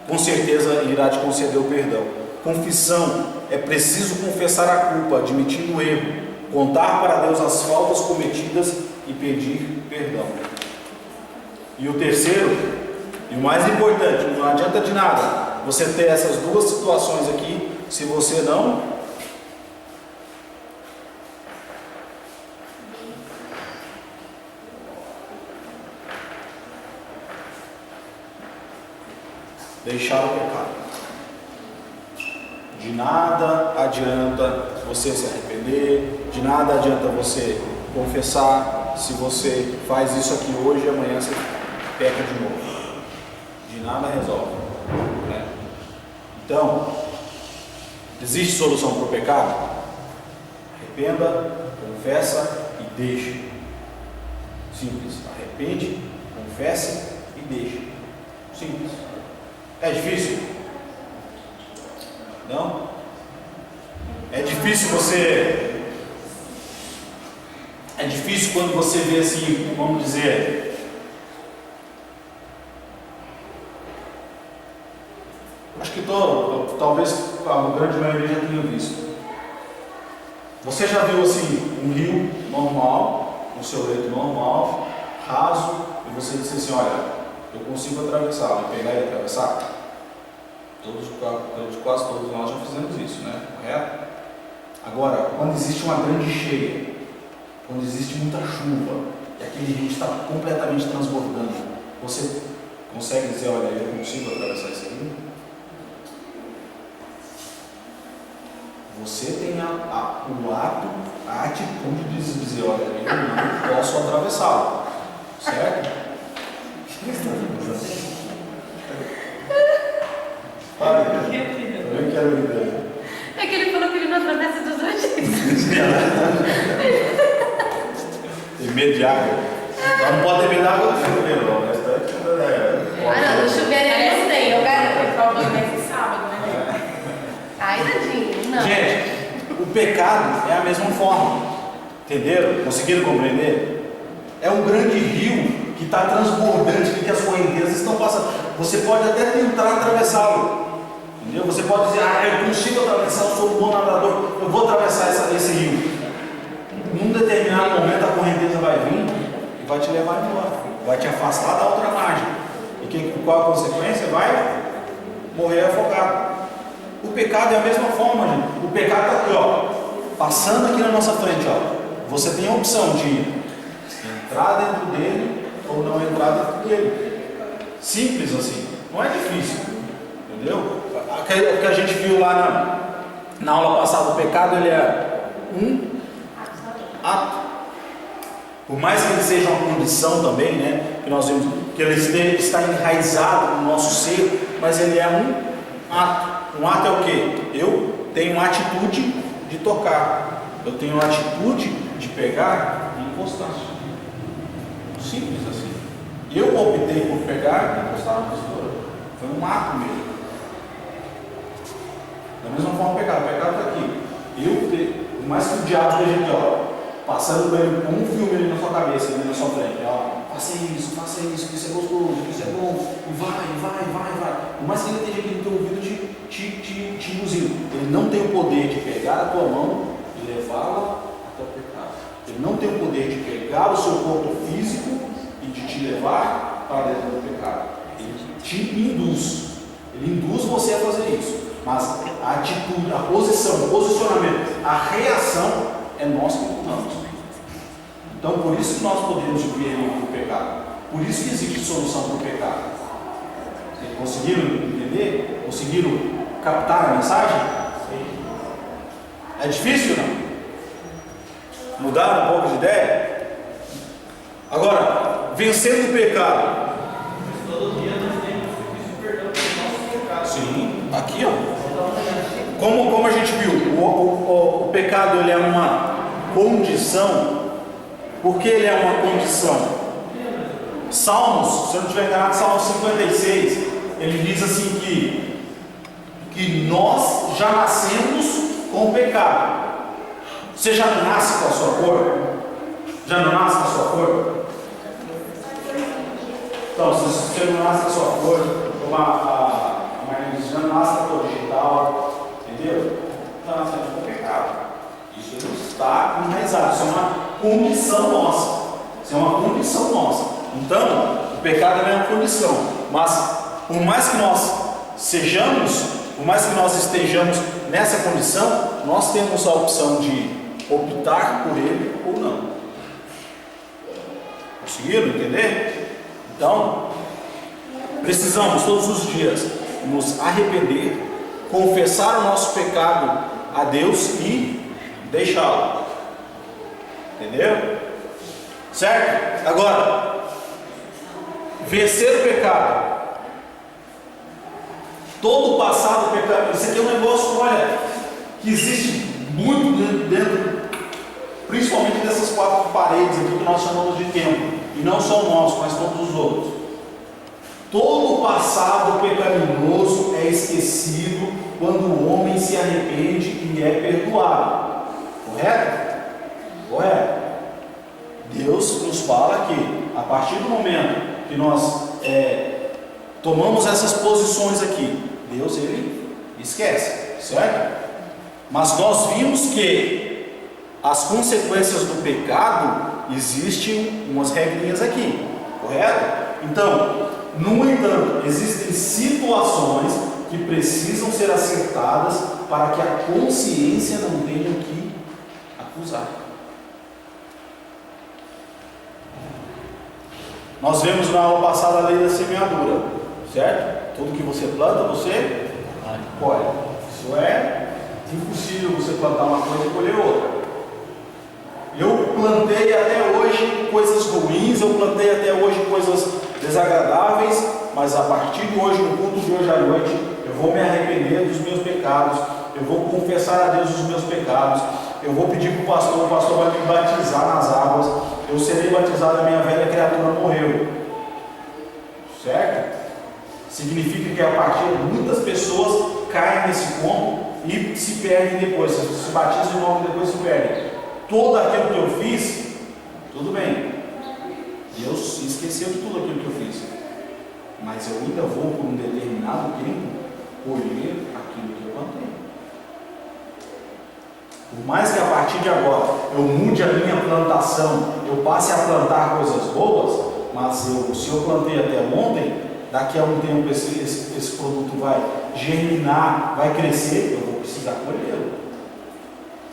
com certeza irá te conceder o perdão. Confissão, é preciso confessar a culpa, admitindo o erro, contar para Deus as faltas cometidas e pedir perdão. E o terceiro, e o mais importante, não adianta de nada você ter essas duas situações aqui, se você não deixar o pecado. De nada adianta você se arrepender, de nada adianta você confessar, se você faz isso aqui hoje e amanhã você peca de novo. De nada resolve, né? Então, existe solução para o pecado? Arrependa, confessa e deixa. Simples. Arrepende, confessa e deixa. Simples. É difícil? Não? É difícil É difícil quando você vê assim, vamos dizer, acho que talvez a grande maioria já tenha visto. Você já viu assim um rio normal, no seu leito normal, raso, e você disse assim, olha, eu consigo atravessar, pegar e atravessar? Quase todos nós já fizemos isso, né? Correto? Agora, quando existe uma grande cheia, quando existe muita chuva, e aquele rio está completamente transbordando, você consegue dizer, olha, eu consigo atravessar esse rio? Você tem a atitude de dizer, olha, eu não posso atravessá-lo, certo? Eu quero ir. É que ele falou que ele não atravessa dos dois jeitos. Tem medo de água. Não pode ter medo de água do chuveiro, não. No chuveiro ele não tem, eu garanto. Problema esse sábado, né? Ai, tadinho, não. Gente, o pecado é a mesma forma. Entenderam? Conseguiram compreender? É um grande rio que está transbordante, que as correntezas estão passando. Você pode até tentar atravessá-lo. Entendeu? Você pode dizer, eu consigo atravessar, eu sou um bom nadador, eu vou atravessar esse rio. Num determinado momento a correnteza vai vir e vai te levar embora, vai te afastar da outra margem. E qual a consequência? Vai morrer afogado. O pecado é a mesma forma, gente. O pecado está aqui, ó, passando aqui na nossa frente, ó. Você tem a opção de entrar dentro dele ou não entrar dentro dele. Simples assim, não é difícil. Entendeu? O que a gente viu lá na aula passada, o pecado ele é um ato. Por mais que ele seja uma condição também, né? Que nós vimos que ele está enraizado no nosso ser, mas ele é um ato. Um ato é o quê? Eu tenho uma atitude de tocar. Eu tenho uma atitude de pegar e encostar. Simples assim. Eu optei por pegar e encostar na pastora. Foi um ato mesmo. Da mesma forma o pecado está aqui. Por mais que o diabo esteja aqui, ó, passando com ele com um filme ali na sua cabeça, ali na sua frente. Ó, faça isso, que isso é gostoso, que isso é bom, e vai. Por mais que ele esteja aqui no teu ouvido te induzindo, ele não tem o poder de pegar a tua mão e levá-la até o pecado. Ele não tem o poder de pegar o seu corpo físico e de te levar para dentro do pecado. Ele te induz. Ele induz você a fazer isso. Mas a atitude, a posição, o posicionamento, a reação é nós que tomamos. Então, por isso que nós podemos viver livre do pecado. Por isso que existe solução para o pecado. Vocês conseguiram entender? Conseguiram captar a mensagem? É difícil, não? Mudaram um pouco de ideia? Agora, vencendo o pecado. Mas todo dia nós temos que pedir perdão pelos nossos pecados. Sim, aqui ó. Como a gente viu, o pecado ele é uma condição. Por que ele é uma condição? Salmos, se eu não estiver enganado, Salmo 56, ele diz assim que nós já nascemos com o pecado. Você já não nasce com a sua cor? Já não nasce com a sua cor? Então, se você não nasce com a sua cor, mas já nasce com a cor digital, entendeu? Está nascendo com o pecado. Isso não está enraizado, isso é uma condição nossa. Isso é uma condição nossa. Então, o pecado é uma condição. Mas, por mais que nós sejamos, por mais que nós estejamos nessa condição, nós temos a opção de optar por ele ou não. Conseguiram entender? Então, precisamos todos os dias nos arrepender, confessar o nosso pecado a Deus e deixá-lo. Entendeu? Certo? Agora, vencer o pecado. Todo o passado pecado. Isso aqui é um negócio, olha, que existe muito dentro, principalmente dessas quatro paredes aqui que nós chamamos de templo. E não só o nosso, mas todos os outros. Todo o passado pecaminoso é esquecido quando o homem se arrepende e é perdoado. Correto? Correto. Deus nos fala que a partir do momento que nós tomamos essas posições aqui, Deus ele esquece, certo? Mas nós vimos que as consequências do pecado existem umas regrinhas aqui, correto? Então, no entanto, existem situações que precisam ser acertadas para que a consciência não tenha o que acusar. Nós vemos na aula passada a lei da semeadura, certo? Tudo que você planta, você colhe. Isso é impossível você plantar uma coisa e colher outra. Eu plantei até hoje coisas ruins, eu plantei até hoje coisas desagradáveis, mas a partir de hoje, no culto de hoje à noite, eu vou me arrepender dos meus pecados, eu vou confessar a Deus os meus pecados, eu vou pedir para o pastor vai me batizar nas águas, eu serei batizado, a minha velha criatura morreu. Certo? Significa que a partir de muitas pessoas caem nesse ponto e se perdem depois, se batizam de novo e depois se perdem. Todo aquilo que eu fiz, tudo bem. Deus esqueceu de tudo aquilo que eu fiz. Mas eu ainda vou por um determinado tempo colher aquilo que eu plantei. Por mais que a partir de agora eu mude a minha plantação, eu passe a plantar coisas boas, mas se eu plantei até ontem, daqui a um tempo esse produto vai germinar, vai crescer, eu vou precisar colhê-lo.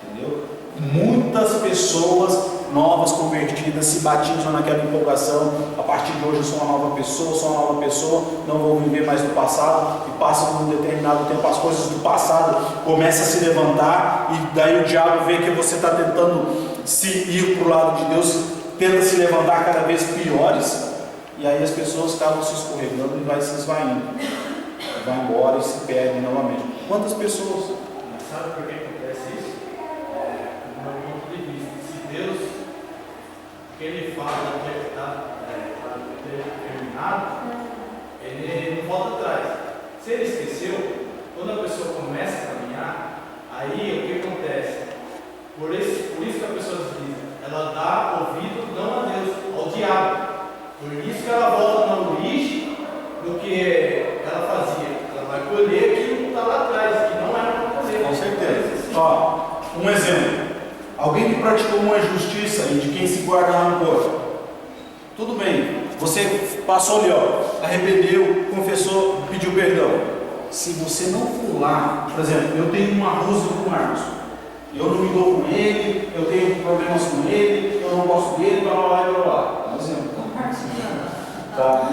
Entendeu? Muitas pessoas novas convertidas se batizam naquela empolgação. A partir de hoje eu sou uma nova pessoa, não vou viver mais do passado, e passa por um determinado tempo, as coisas do passado começam a se levantar, e daí o diabo vê que você está tentando se ir para o lado de Deus, tenta se levantar cada vez piores, e aí as pessoas acabam se escorregando e vai se esvaindo, vai embora e se perdem novamente. Quantas pessoas? Sabe por que acontece isso? Do meu ponto de vista, se Deus, o que Ele fala que está determinado, Ele não volta atrás. Se Ele esqueceu, quando a pessoa começa a caminhar, aí o que acontece? Por isso que a pessoa diz, ela dá ouvido não a Deus, ao diabo. Por isso que ela volta na origem do que ela fazia. Ela vai colher aquilo que está lá atrás, que não era para colher. Com certeza. Ó, um exemplo. Alguém que praticou uma injustiça e de quem se guarda rancor. Tudo bem, você passou ali, ó, arrependeu, confessou, pediu perdão. Se você não for lá, por exemplo, eu tenho uma rusga com o Marcos, eu não me dou com ele, eu tenho problemas com ele, eu não gosto dele, blá blá blá blá blá. Um exemplo. Tá?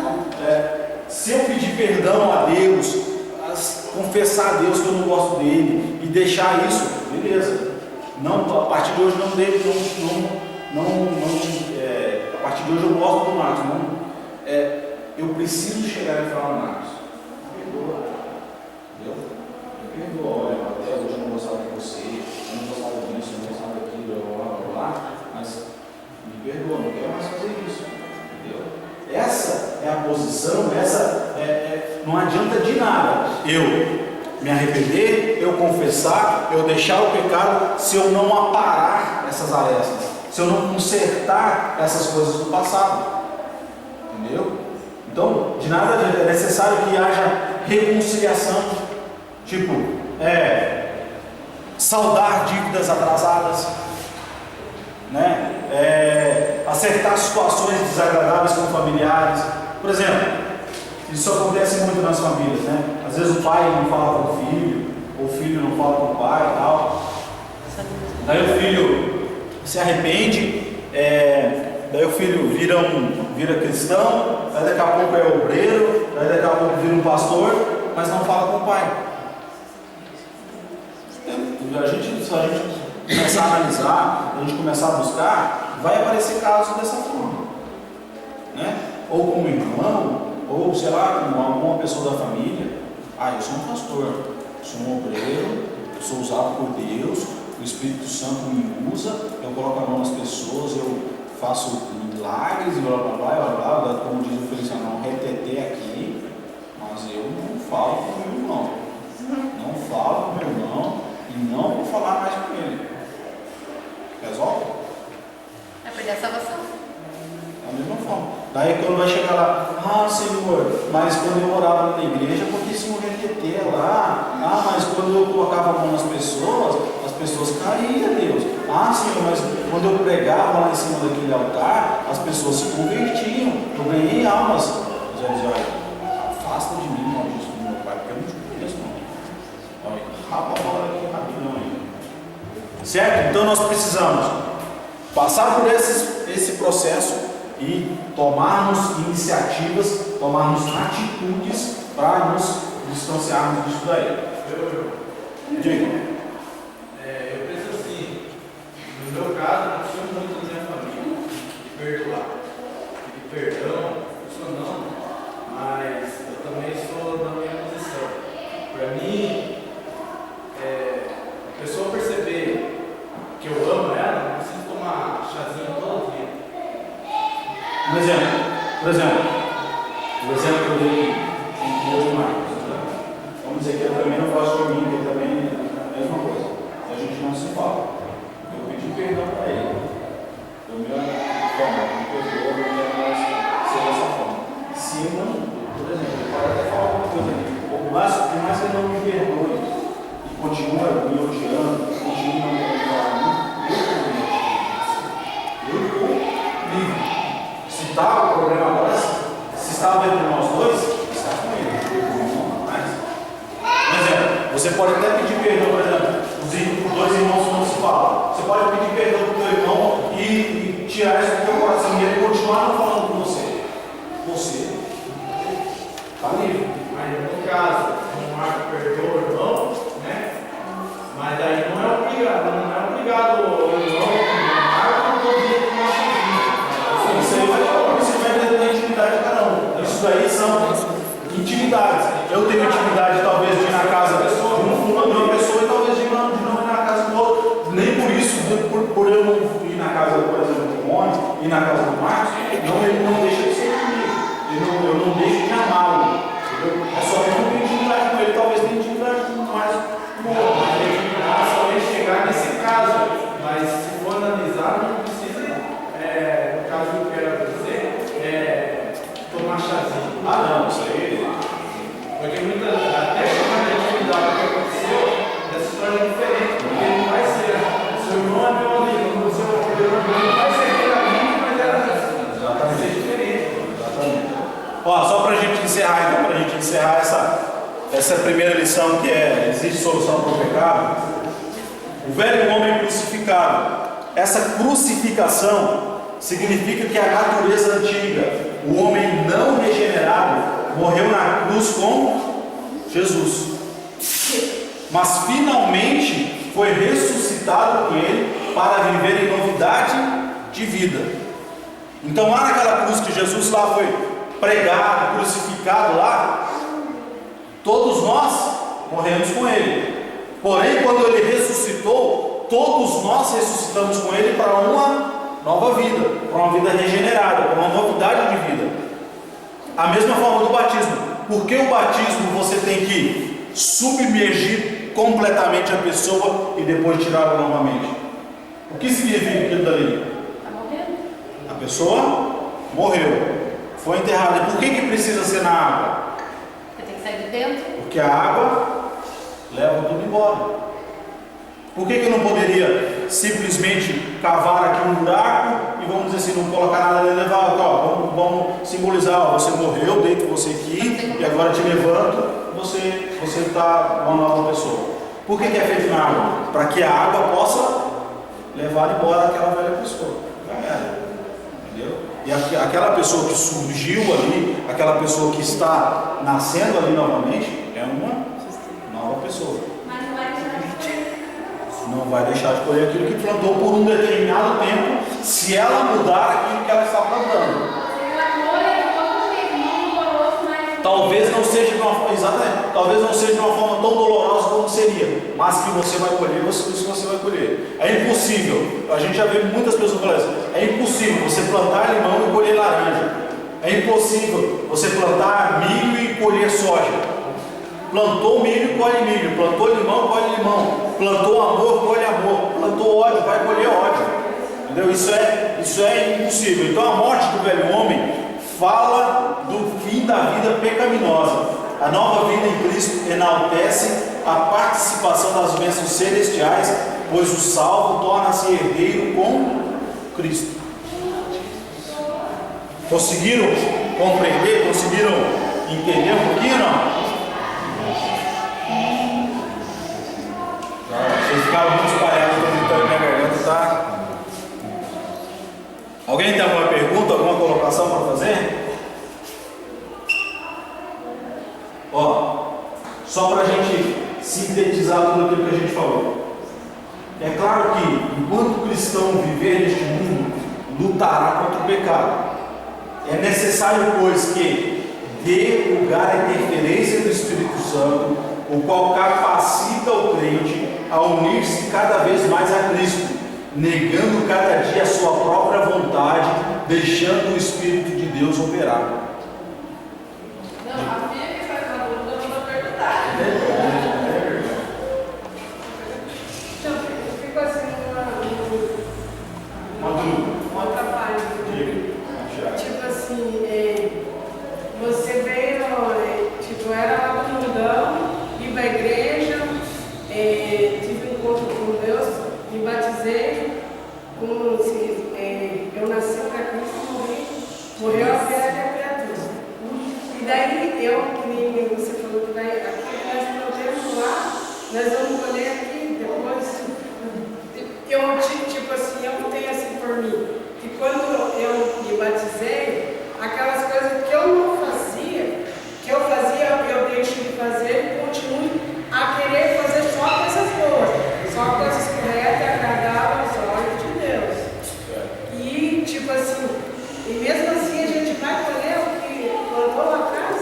Se eu pedir perdão a Deus, confessar a Deus que eu não gosto dele e deixar isso, beleza. Não, a partir de hoje não devo, a partir de hoje eu gosto do Marcos. Eu preciso chegar e falar, Marcos, me perdoa. Entendeu? Me perdoa, olha, até hoje eu não gostava de você, eu não gostava disso, eu não gostava daquilo, blá blá blá, mas me perdoa, não quero mais fazer isso. Entendeu? Essa é a posição, não adianta de nada eu me arrepender, eu confessar, eu deixar o pecado, se eu não aparar essas arestas, se eu não consertar essas coisas do passado. Entendeu? Então, de nada é necessário que haja reconciliação, tipo, saldar dívidas atrasadas, né? Acertar situações desagradáveis com familiares. Por exemplo, isso acontece muito nas famílias, né? Às vezes o pai não fala com o filho, ou o filho não fala com o pai e tal. Daí o filho se arrepende, daí o filho vira cristão, daí daqui a pouco é obreiro, daí daqui a pouco vira um pastor, mas não fala com o pai. Se a gente começar a analisar, a gente começar a buscar, vai aparecer casos dessa forma, né? Ou com um irmão, ou sei lá, com alguma pessoa da família. Eu sou um pastor, eu sou um obreiro, eu sou usado por Deus, o Espírito Santo me usa, eu coloco a mão nas pessoas, eu faço milagres e blá blá blá blá, como diz o Feliciano, retetê aqui, mas eu não falo com o meu irmão, não falo com o meu irmão e não vou falar mais com ele. Resolve? É perder a salvação. Da mesma forma. Daí quando vai chegar lá, Senhor, mas quando eu orava na igreja, porque se um retetê lá, mas quando eu colocava a mão nas pessoas, as pessoas caíam, Deus. Senhor, mas quando eu pregava lá em cima daquele altar, as pessoas se convertiam, eu ganhei almas. Deus diz, afasta de mim, maldito do meu pai, porque eu não te conheço, não. Rapa a bola aqui rapidão aí. Certo? Então nós precisamos passar por esse processo e tomarmos iniciativas, tomarmos atitudes para nos distanciarmos disso daí. Diga. Eu penso assim, no meu caso, aconteceu muito na minha família, de perdoar, de perdão, eu não, mas eu também sou na minha posição. Para mim, a pessoa perceber que eu amo ela, não preciso tomar chazinho todo dia. Por exemplo que eu dei em Deus e Marcos. Vamos dizer que ele também não gosta de mim, que ele também é a mesma coisa. A gente não se fala. Eu pedi perdão para ele. Da minha forma, me perdoa, não quero mais ser dessa forma. Se eu não, por exemplo, ele pode até falar alguma coisa ali. Por mais que ele não me perdoe e continue me odiando, continue não me perdoando, eu estou livre. Se está o problema agora, se estava entre nós dois, está com ele, não mais. Por exemplo, você pode até pedir perdão, por exemplo, os dois irmãos não se falam. Você pode pedir perdão para o teu irmão e tirar isso do teu coração e ele continuar não falando com você. Você está livre. Mas no caso, um Marco perdoa o irmão, né? Mas daí não é obrigado o irmão Marco todo dia com uma chazinha. Isso vai dentro da intimidade de cada um. Isso daí são intimidades. Eu tenho intimidade talvez de ir na casa de uma pessoa e talvez de não ir na casa do outro. Nem por isso, por eu não ir na casa, por exemplo, do Mônio, ir na casa do Marcos, ele não deixa de ser comigo. Eu não deixo de amá-lo. É só que eu não tenho intimidade com ele, talvez tenha intimidade mais com o outro. Mas a intimidade somente chegar nesse caso. Mas se for analisar, não precisa encerrar essa primeira lição, que é: existe solução para o pecado. O velho homem crucificado. Essa crucificação significa que a natureza antiga, o homem não regenerado, morreu na cruz com Jesus. Mas finalmente foi ressuscitado com ele para viver em novidade de vida. Então lá naquela cruz que Jesus lá foi pregado, crucificado lá, todos nós morremos com ele. Porém, quando ele ressuscitou, todos nós ressuscitamos com ele para uma nova vida, para uma vida regenerada, para uma novidade de vida. A mesma forma do batismo. Porque o batismo você tem que submergir completamente a pessoa e depois tirá-la novamente. O que significa aquilo dali? Está morrendo. A pessoa morreu, foi enterrada. Por que precisa ser na água? Você tem que sair de dentro. Porque a água leva tudo embora. Por que não poderia simplesmente cavar aqui um buraco e, vamos dizer assim, não colocar nada ali e levar? Ó, vamos simbolizar: ó, você morreu, deito você aqui e agora te levanto, você está uma nova pessoa. Por que é feito na água? Para que a água possa levar embora aquela velha pessoa. Já era. Entendeu? E aquela pessoa que surgiu ali, aquela pessoa que está nascendo ali novamente, é uma nova pessoa. Mas não vai deixar de colher. Não vai deixar de colher aquilo que plantou por um determinado tempo, se ela mudar aquilo que ela está plantando. Talvez não seja de uma forma, exatamente, talvez não seja de uma forma tão dolorosa como seria, mas que você vai colher, isso você vai colher. É impossível, a gente já vê muitas pessoas falando assim: é impossível você plantar limão e colher laranja. É impossível você plantar milho e colher soja. Plantou milho, colhe milho. Plantou limão, colhe limão. Plantou amor, colhe amor. Plantou ódio, vai colher ódio. Entendeu? Isso é impossível. Então a morte do velho homem fala do fim da vida pecaminosa. A nova vida em Cristo enaltece a participação das bênçãos celestiais, pois o salvo torna-se herdeiro com Cristo. Conseguiram compreender? Conseguiram entender um pouquinho, não? Vocês ficaram muito espalhados, então minha garganta está. Alguém tem alguma pergunta, alguma colocação para fazer? Ó, só para a gente sintetizar tudo aquilo que a gente falou. É claro que, enquanto o cristão viver neste mundo, lutará contra o pecado. É necessário, pois, que dê lugar à interferência do Espírito Santo, o qual capacita o crente a unir-se cada vez mais a Cristo, negando cada dia a sua própria vontade, deixando o Espírito de Deus operar. Não, a minha que faz uma dúvida, eu vou perguntar. Eu fico assim uma outra página. Tipo assim, você veio, tipo, era lá no mundão, ia para a igreja, tive um encontro com Deus, me batizei, eu nasci para Cristo, morreu a fé da criatura. E daí que você falou que aqui nós plantamos lá, nós vamos colher aqui depois. Tipo assim, eu tenho assim por mim, que quando eu me batizei, aquelas coisas que eu não fazia, eu deixo de fazer e continuo a querer fazer só coisas boas, só coisas corretas e agradáveis aos olhos de Deus. E tipo assim, e mesmo assim a gente vai colher o que plantou lá atrás.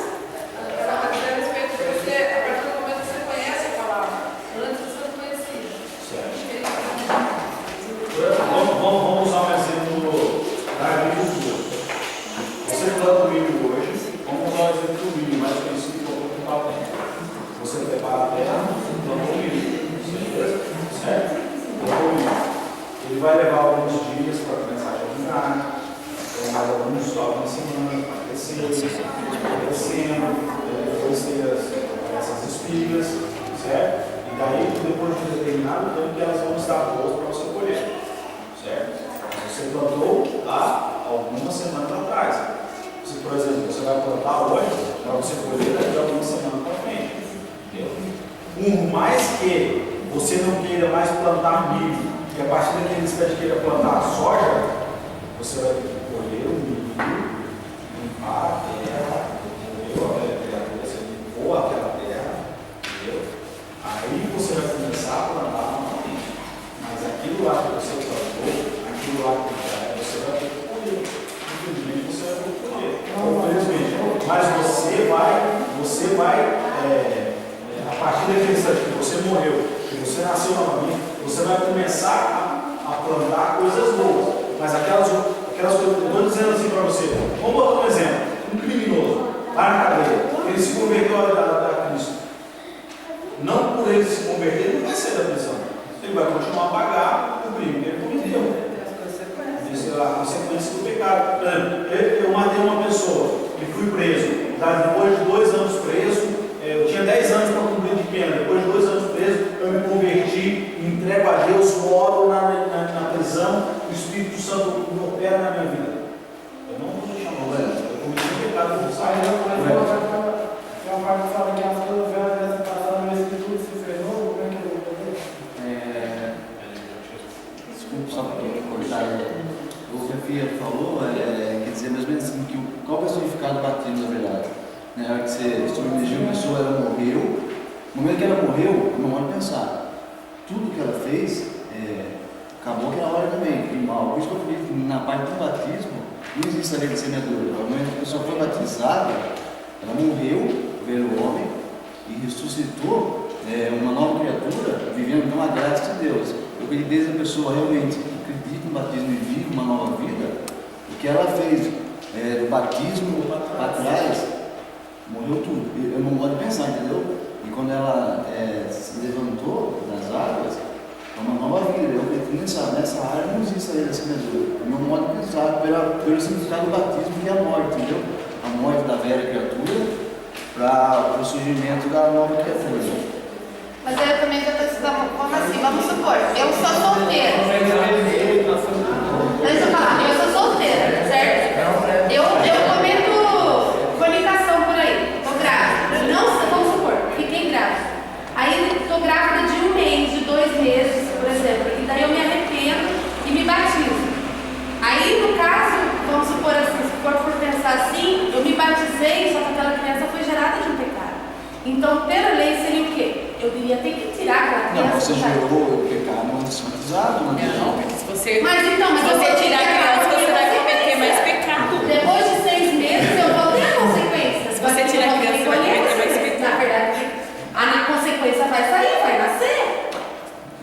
A respeito de você, a partir do momento que você conhece a palavra, antes você não conhecia. Vamos usar um exemplo da agricultura. Você planta o milho hoje, vamos usar o exemplo do milho, mais conhecido como papel. Você prepara a terra, planta o milho, certo? Plantou o milho. Ele vai levar alguns dias para começar a germinar, mais algumas semanas para crescer, depois ter essas espigas, certo? E daí, depois de um determinado tempo, elas vão estar boas para você colher, certo? Você plantou há algumas semanas atrás. Se, por exemplo, você vai plantar hoje, para você colher daqui a algumas semanas para frente. Entendeu? Por mais que você não queira mais plantar milho, e a partir daquele instante queira plantar soja, você vai ter que colher o milho, limpar a terra, você limpou aquela terra, entendeu? Aí você vai começar a plantar novamente. Mas aquilo lá que você plantou, aquilo lá que já é, você vai ter que colher. Infelizmente você vai ter que colher. Infelizmente. Mas você vai a partir daquele instante que você morreu, que você nasceu novamente, você vai começar a plantar coisas boas. Mas aquelas coisas, eu estou dizendo assim para você, vamos botar um exemplo, um criminoso, lá na cadeia, ele se converteu a Cristo. Não por ele se converter, ele não vai sair da prisão. Ele vai continuar a pagar o crime que ele cometeu. Isso é a consequência do pecado. Por exemplo, eu matei uma pessoa e fui preso. Depois de 2 anos preso, eu tinha 10 anos para cumprir de pena. Depois de 2 anos preso, eu me converti, entrego a Deus, moro na prisão, o Espírito Santo me opera na minha vida. Eu não vou deixar mal, eu cometi um pecado, não sai. Tem uma parte que fala que as coisas velhas dessa passada no Espírito se ferrou, como é que eu vou fazer? Desculpa só para cortar. O que a Fia falou, quer dizer, mais ou menos assim, que qual é o significado do batismo, na verdade? Na hora que você submergiu a pessoa, ela morreu. No momento que ela morreu, não pode pensar. Tudo que ela fez, acabou aquela hora também, que mal. Por isso que eu falei que na parte do batismo, não existe a lei de semeadura. No momento que a pessoa foi batizada, ela morreu, veio o homem, e ressuscitou uma nova criatura, vivendo então a graça de Deus. Eu acredito que desde a pessoa realmente acredita no batismo e vive uma nova vida, o que ela fez do batismo atrás, morreu tudo. Eu não gosto de pensar, entendeu? E quando ela se levantou das águas, é uma nova vida. Eu acredito nessa área não existe a lei da semeadura. O meu modo de pensar, pelo significado do batismo, que é a morte, entendeu? A morte da velha criatura para o surgimento da nova criatura. Mas eu também já estou estudando, como assim? Vamos supor, eu sou solteira. Deixa eu falar, eu sou solteira, certo? Eu cometo fornicação por aí, estou grávida. Não, vamos supor, fiquei grávida. Aí estou grávida de 1 mês, de 2 meses, por exemplo. E daí eu me arrependo e me batizo. Aí, no caso, vamos supor assim, se for por pensar assim, eu me batizei, só que aquela criança foi gerada de um pecado. Então, pela lei seria o quê? Eu iria ter que tirar aquela criança. Não, você gerou o pecado batizado, não, porque se você, mas você tirar a criança, você vai cometer mais pecado. Depois de 6 meses, eu vou ter consequências. Se você tirar a criança, você vai cometer mais pecado. Na verdade, a consequência vai sair, vai nascer.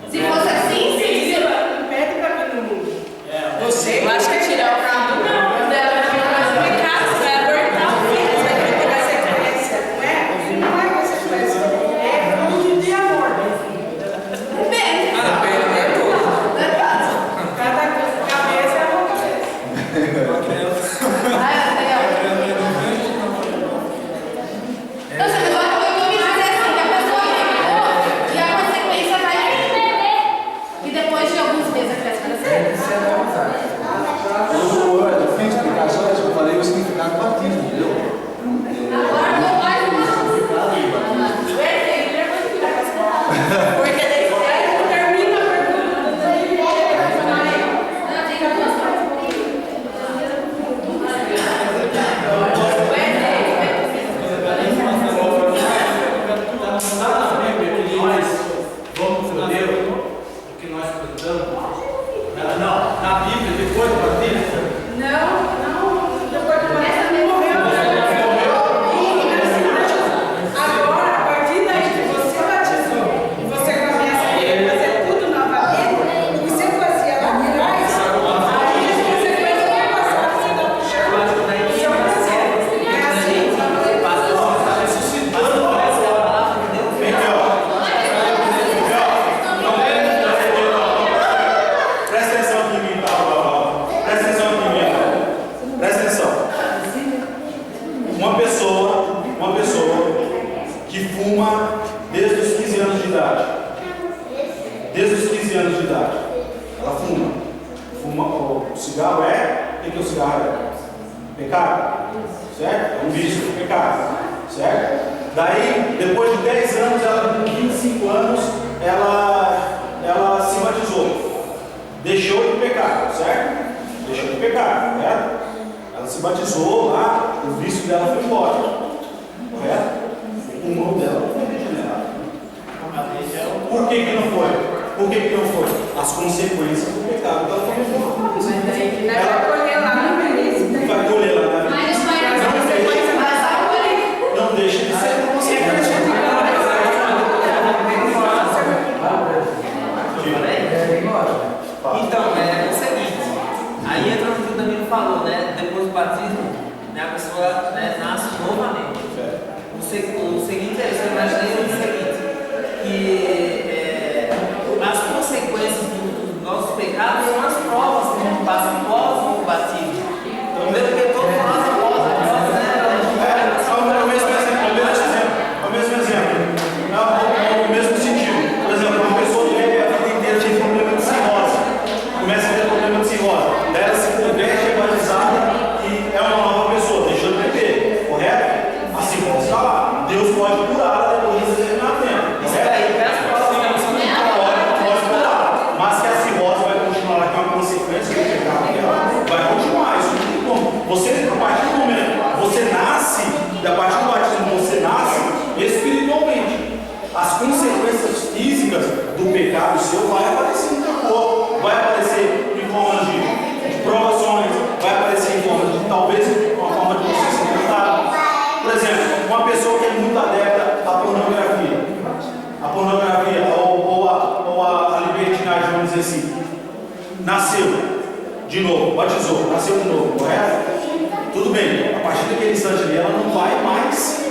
Se fosse assim, sim. Pede para mim no mundo. Eu acho que tirar o filho não. Pecado, você vai abortar o filho, você vai cometer mais sequência. Não é consequência. É fruto de amor. Bem. Cada cabeça é uma cabeça. Então, você vai eu me dizer assim, que a pessoa pecou e a consequência vai vir. E depois de alguns meses a criança vai nascer. Eu fiz explicações, eu falei o significado do batismo, entendeu? Agora não vai O significado do batismo. porque daí termina a pergunta. Na Bíblia que nós vamos fazer o que nós cantamos. Não, na Bíblia, depois do batismo. Não, depois de essa nem morreu. Agora, a partir daí que você batizou e você começa a fazer tudo novamente, o que você fazia lá atrás, aí as consequências vão passar, você está puxando o seu prazer. É assim. Presta atenção aqui em mim, tá? Presta atenção aqui em mim. Presta atenção. Uma pessoa que fuma desde os 15 anos de idade. Desde os 15 anos de idade. Ela fuma. O cigarro o que o cigarro é? Pecado. Certo? É um vício, pecado. certo? Daí, depois de 10 anos, ela com 25 anos, ela se batizou. Deixou de pecar, certo? Deixou de pecar, correto? Ela se batizou lá, o vício dela foi embora, correto? O pulmão dela foi regenerado. Por que não foi? Por que não foi? As consequências do pecado dela foram embora. Mas daí que nós vamos colher lá na velhice, né? Vai colher lá na Mas velhice. vai Não deixa de ser uma consequência. Então, é o seguinte, aí entra o que o Danilo falou, né? Depois do batismo, né, a pessoa, né, nasce novamente. O seguinte é isso, eu imaginei o seguinte, que as consequências dos nossos pecados são as provas que a gente passa após o batismo. Então, mesmo que todos nós após a prova, né? É o mesmo exemplo. É o mesmo sentido. Por exemplo, uma pessoa que vive a vida inteira tem problema de cirrose. Começa a ter problema de cirrose. Daí ela se converte, é batizada e é uma nova pessoa, deixou de beber, correto? A cirrose está lá. Deus pode curá-la depois de determinado tempo. Isso aí, as provas que não são Pode curar. Mas que a cirrose vai continuar lá, que é uma consequência do pecado dela, vai continuar. Isso não tem como. Você, a partir do momento, você nasce, a partir do batismo, você nasce espiritualmente. As consequências físicas do pecado seu vai aparecer no teu corpo, vai aparecer em forma de provações, vai aparecer em forma de, talvez, uma forma de você ser tentado. Por exemplo, uma pessoa que é muito adepta à pornografia, ou a libertinagem, vamos dizer assim, nasceu de novo, batizou, nasceu de novo, correto? Tudo bem, a partir daquele instante ali, ela não vai mais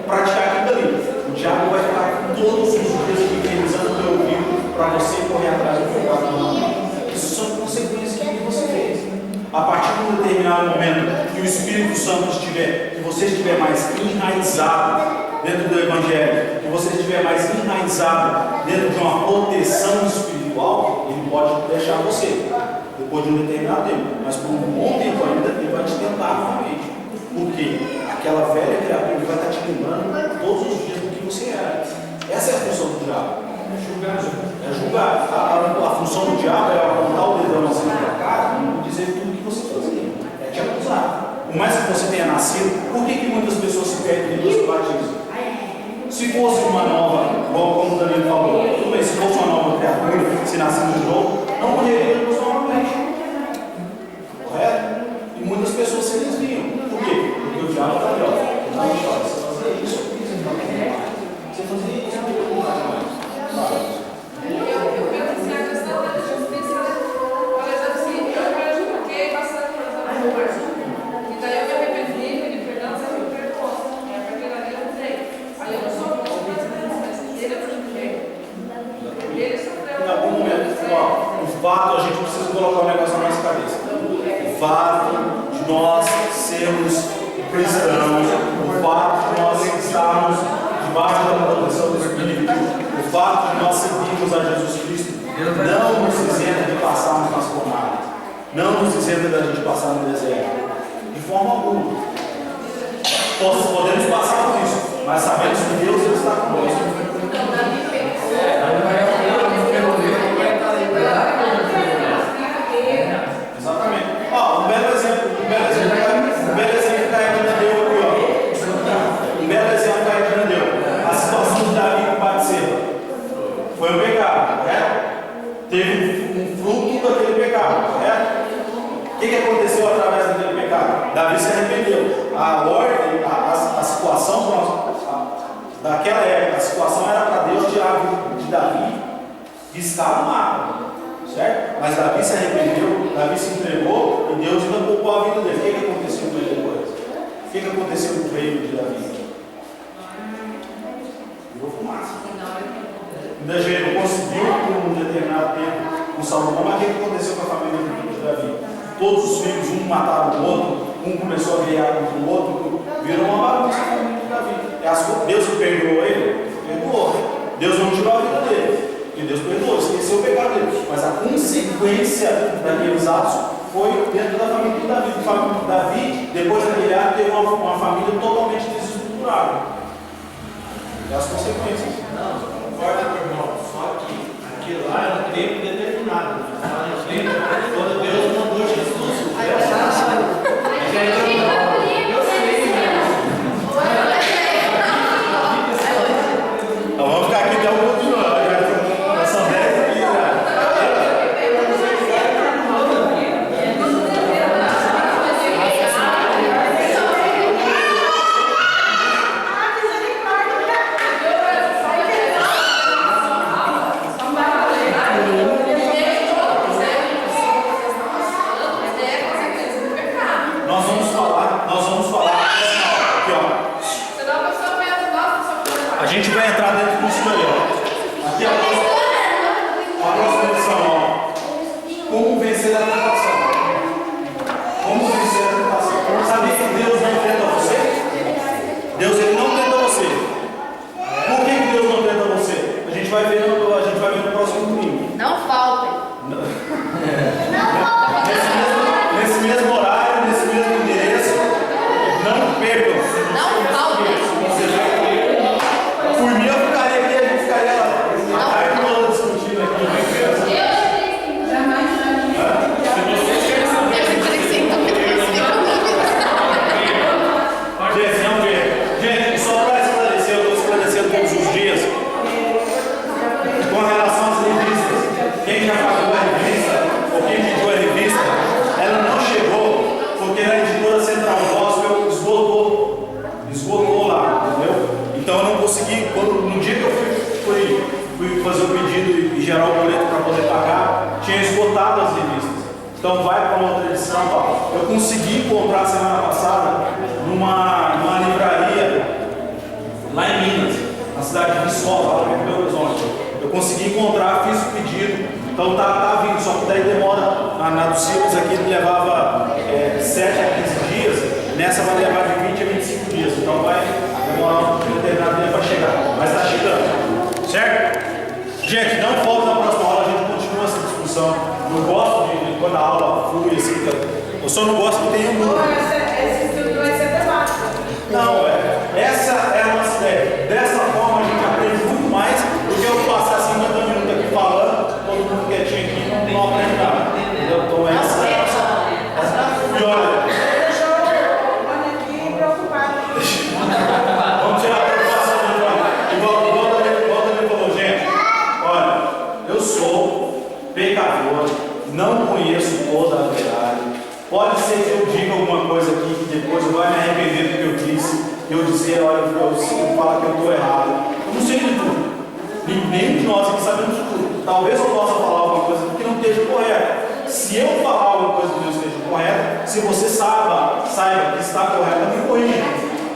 praticar aquilo ali. O diabo vai ficar todos os dias utilizando o teu ouvido para você correr atrás do pecado. Isso são consequências do que você fez. A partir de um determinado momento que o Espírito Santo estiver, que você estiver mais enraizado dentro do Evangelho, que você estiver mais enraizado dentro de uma proteção espiritual, ele pode deixar você, depois de um determinado tempo, mas por um bom tempo ainda, ele vai te tentar novamente. Porque aquela velha criatura vai estar te lembrando todos os dias do que você era. Essa é a função do diabo. É julgar. A função do diabo é apontar o dedão assim para cá e dizer tudo o que você fazia. É te acusar. Por mais que você tenha nascido, por que muitas pessoas se perdem depois do batismo? Se fosse uma nova, como o Danilo falou, tudo bem, se fosse uma nova criatura, se nascendo de novo, não morreria depois novamente. Correto? E muitas pessoas se desviam. Por quê? Porque o diabo está ali, ó. Você fazia isso, você fazia isso, não faz mais. Eu penso assim, a questão da justiça, por exemplo, assim, eu prejudiquei bastante, por exemplo, e daí eu me arrependi, pedi perdão, você me perdoou. Porque ali eu não sei. Aí eu não sou bom, mas ele eu prejudiquei. Ele sofreu. Em algum momento, ó, o fato, a gente precisa colocar um negócio na nossa cabeça. O fato de nós sermos cristãos, o fato de nós estarmos debaixo da proteção do Espírito, o fato de nós seguirmos a Jesus Cristo, não nos isenta de passarmos nas fornadas, não nos isenta da gente passar no deserto, de forma alguma. Podemos passar por isso, mas sabemos que Deus está conosco. Exatamente. Ó, um belo exemplo que a Edna deu aqui, ó. Um belo exemplo que a Edna deu. A situação de Davi com Batseba. Foi um pecado, correto? Teve um fruto daquele pecado, correto? O que aconteceu através daquele pecado? Davi se arrependeu. A ordem, a situação daquela época, a situação era para Deus tirar a vida de Davi de estar no mar. Certo? Mas Davi se arrependeu, Davi se entregou e Deus ainda poupou a vida dele. O que aconteceu com ele depois? O que aconteceu com o reino de Davi? Virou fumaça. Ainda já não conseguiu por um determinado tempo com Salomão, mas o que aconteceu com a família de Davi? Todos os filhos, um mataram o outro, um começou a guerrear contra o outro, virou uma bagunça a família de Davi. Deus perdoou ele? Perdoou. Deus não tirou a vida dele. E Deus perdoou, esqueceu o pecado dele. Mas a consequência daqueles atos foi dentro da família de Davi. Davi, depois daquele ato, teve uma família totalmente desestruturada. E as consequências. Não, concorda, meu irmão. Só que aquilo lá era um tempo determinado. Quando Deus mandou Jesus. Então vamos ficar aqui até o continuar. Já são 10 aqui já. Nós vamos falar aqui, ó. Senão a pessoa pensa, nossa, A gente vai entrar dentro disso daí, ó. Aqui a próxima lição, ó. Como vencer a tentação. Como vencer a tentação. Sabia que Deus não tenta você? Deus ele não tenta você. Por que Deus não tenta você? A gente vai ver no próximo domingo. Não faltem. Nesse mesmo horário, nesse mesmo endereço, não percam. Não faltem. Por mim eu ficaria aqui, a gente ficaria lá. A tarde toda discutindo aqui. Jamais. Gente, não vê. Gente, só para esclarecer, eu estou esclarecendo todos os dias. Com relação às revistas, quem já pagou a revista, ou quem pediu a revista, ela não chegou porque a editora Central Gospel esgotou lá, entendeu? Então eu não consegui, no dia que eu fui fazer o pedido e gerar o boleto para poder pagar, tinha esgotado as revistas. Então vai para uma outra edição, ó. Eu consegui comprar semana passada numa livraria lá em Minas, na cidade de Viçosa, lá em Belo Horizonte. Eu consegui encontrar, fiz o pedido, então tá vindo, só que daí demora. Na do Silas aqui ele levava 7 a 15 dias, nessa vai levar de 20 a 25 dias, então vai demorar um determinado tempo para chegar, mas está chegando, certo? Gente, não falta na próxima aula, a gente continua essa discussão. Eu gosto de quando a aula flui assim, eu só não gosto que tenha muito. Esse estudo vai ser temático. Não, essa é a nossa ideia. Dessa forma a gente aprende muito mais do que eu passar 50 minutos aqui falando, todo mundo quietinho aqui não aprende nada. Entendeu? Então essa é a nossa. E olha, Deixou o manequim preocupado. vamos tirar a preocupação do João. Igual o Daniel falou, gente, olha, eu sou pecador, não conheço toda a verdade. Pode ser que eu diga alguma coisa aqui que depois eu vou me arrepender do que eu disse, e eu dizer, olha, eu falo que eu estou errado. Eu não sei de tudo. Nenhum de nós aqui sabemos de tudo. Talvez eu possa falar alguma coisa que não esteja correta. Se eu falar alguma coisa que não esteja correta, se você saiba que está correta, me corrija.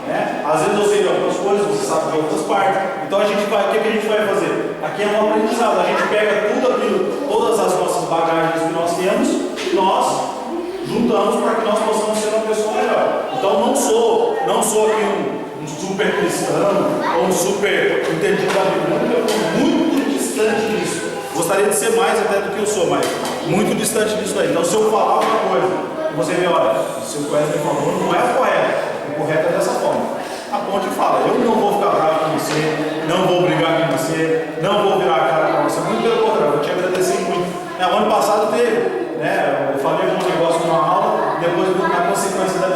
Né? Às vezes eu sei de algumas coisas, você sabe de outras partes. Então o que a gente vai fazer? Aqui é um aprendizado. A gente pega tudo aquilo, todas as nossas bagagens que nós temos, e nós juntamos para que nós possamos ser uma pessoa melhor. Então não sou aqui um super cristão ou um super entendido da Bíblia. Eu estou muito distante disso. Gostaria de ser mais até do que eu sou, mas muito distante disso aí. Então se eu falar uma coisa, você vê, olha, se o Wesley falou, não é correto. O correto é dessa forma. A ponte fala, eu não vou ficar bravo com você, não vou brigar com você, não vou virar a cara para você. Muito pelo contrário, eu vou te agradecer muito. O ano passado teve, né? Eu falei um negócio numa aula, depois na consequência da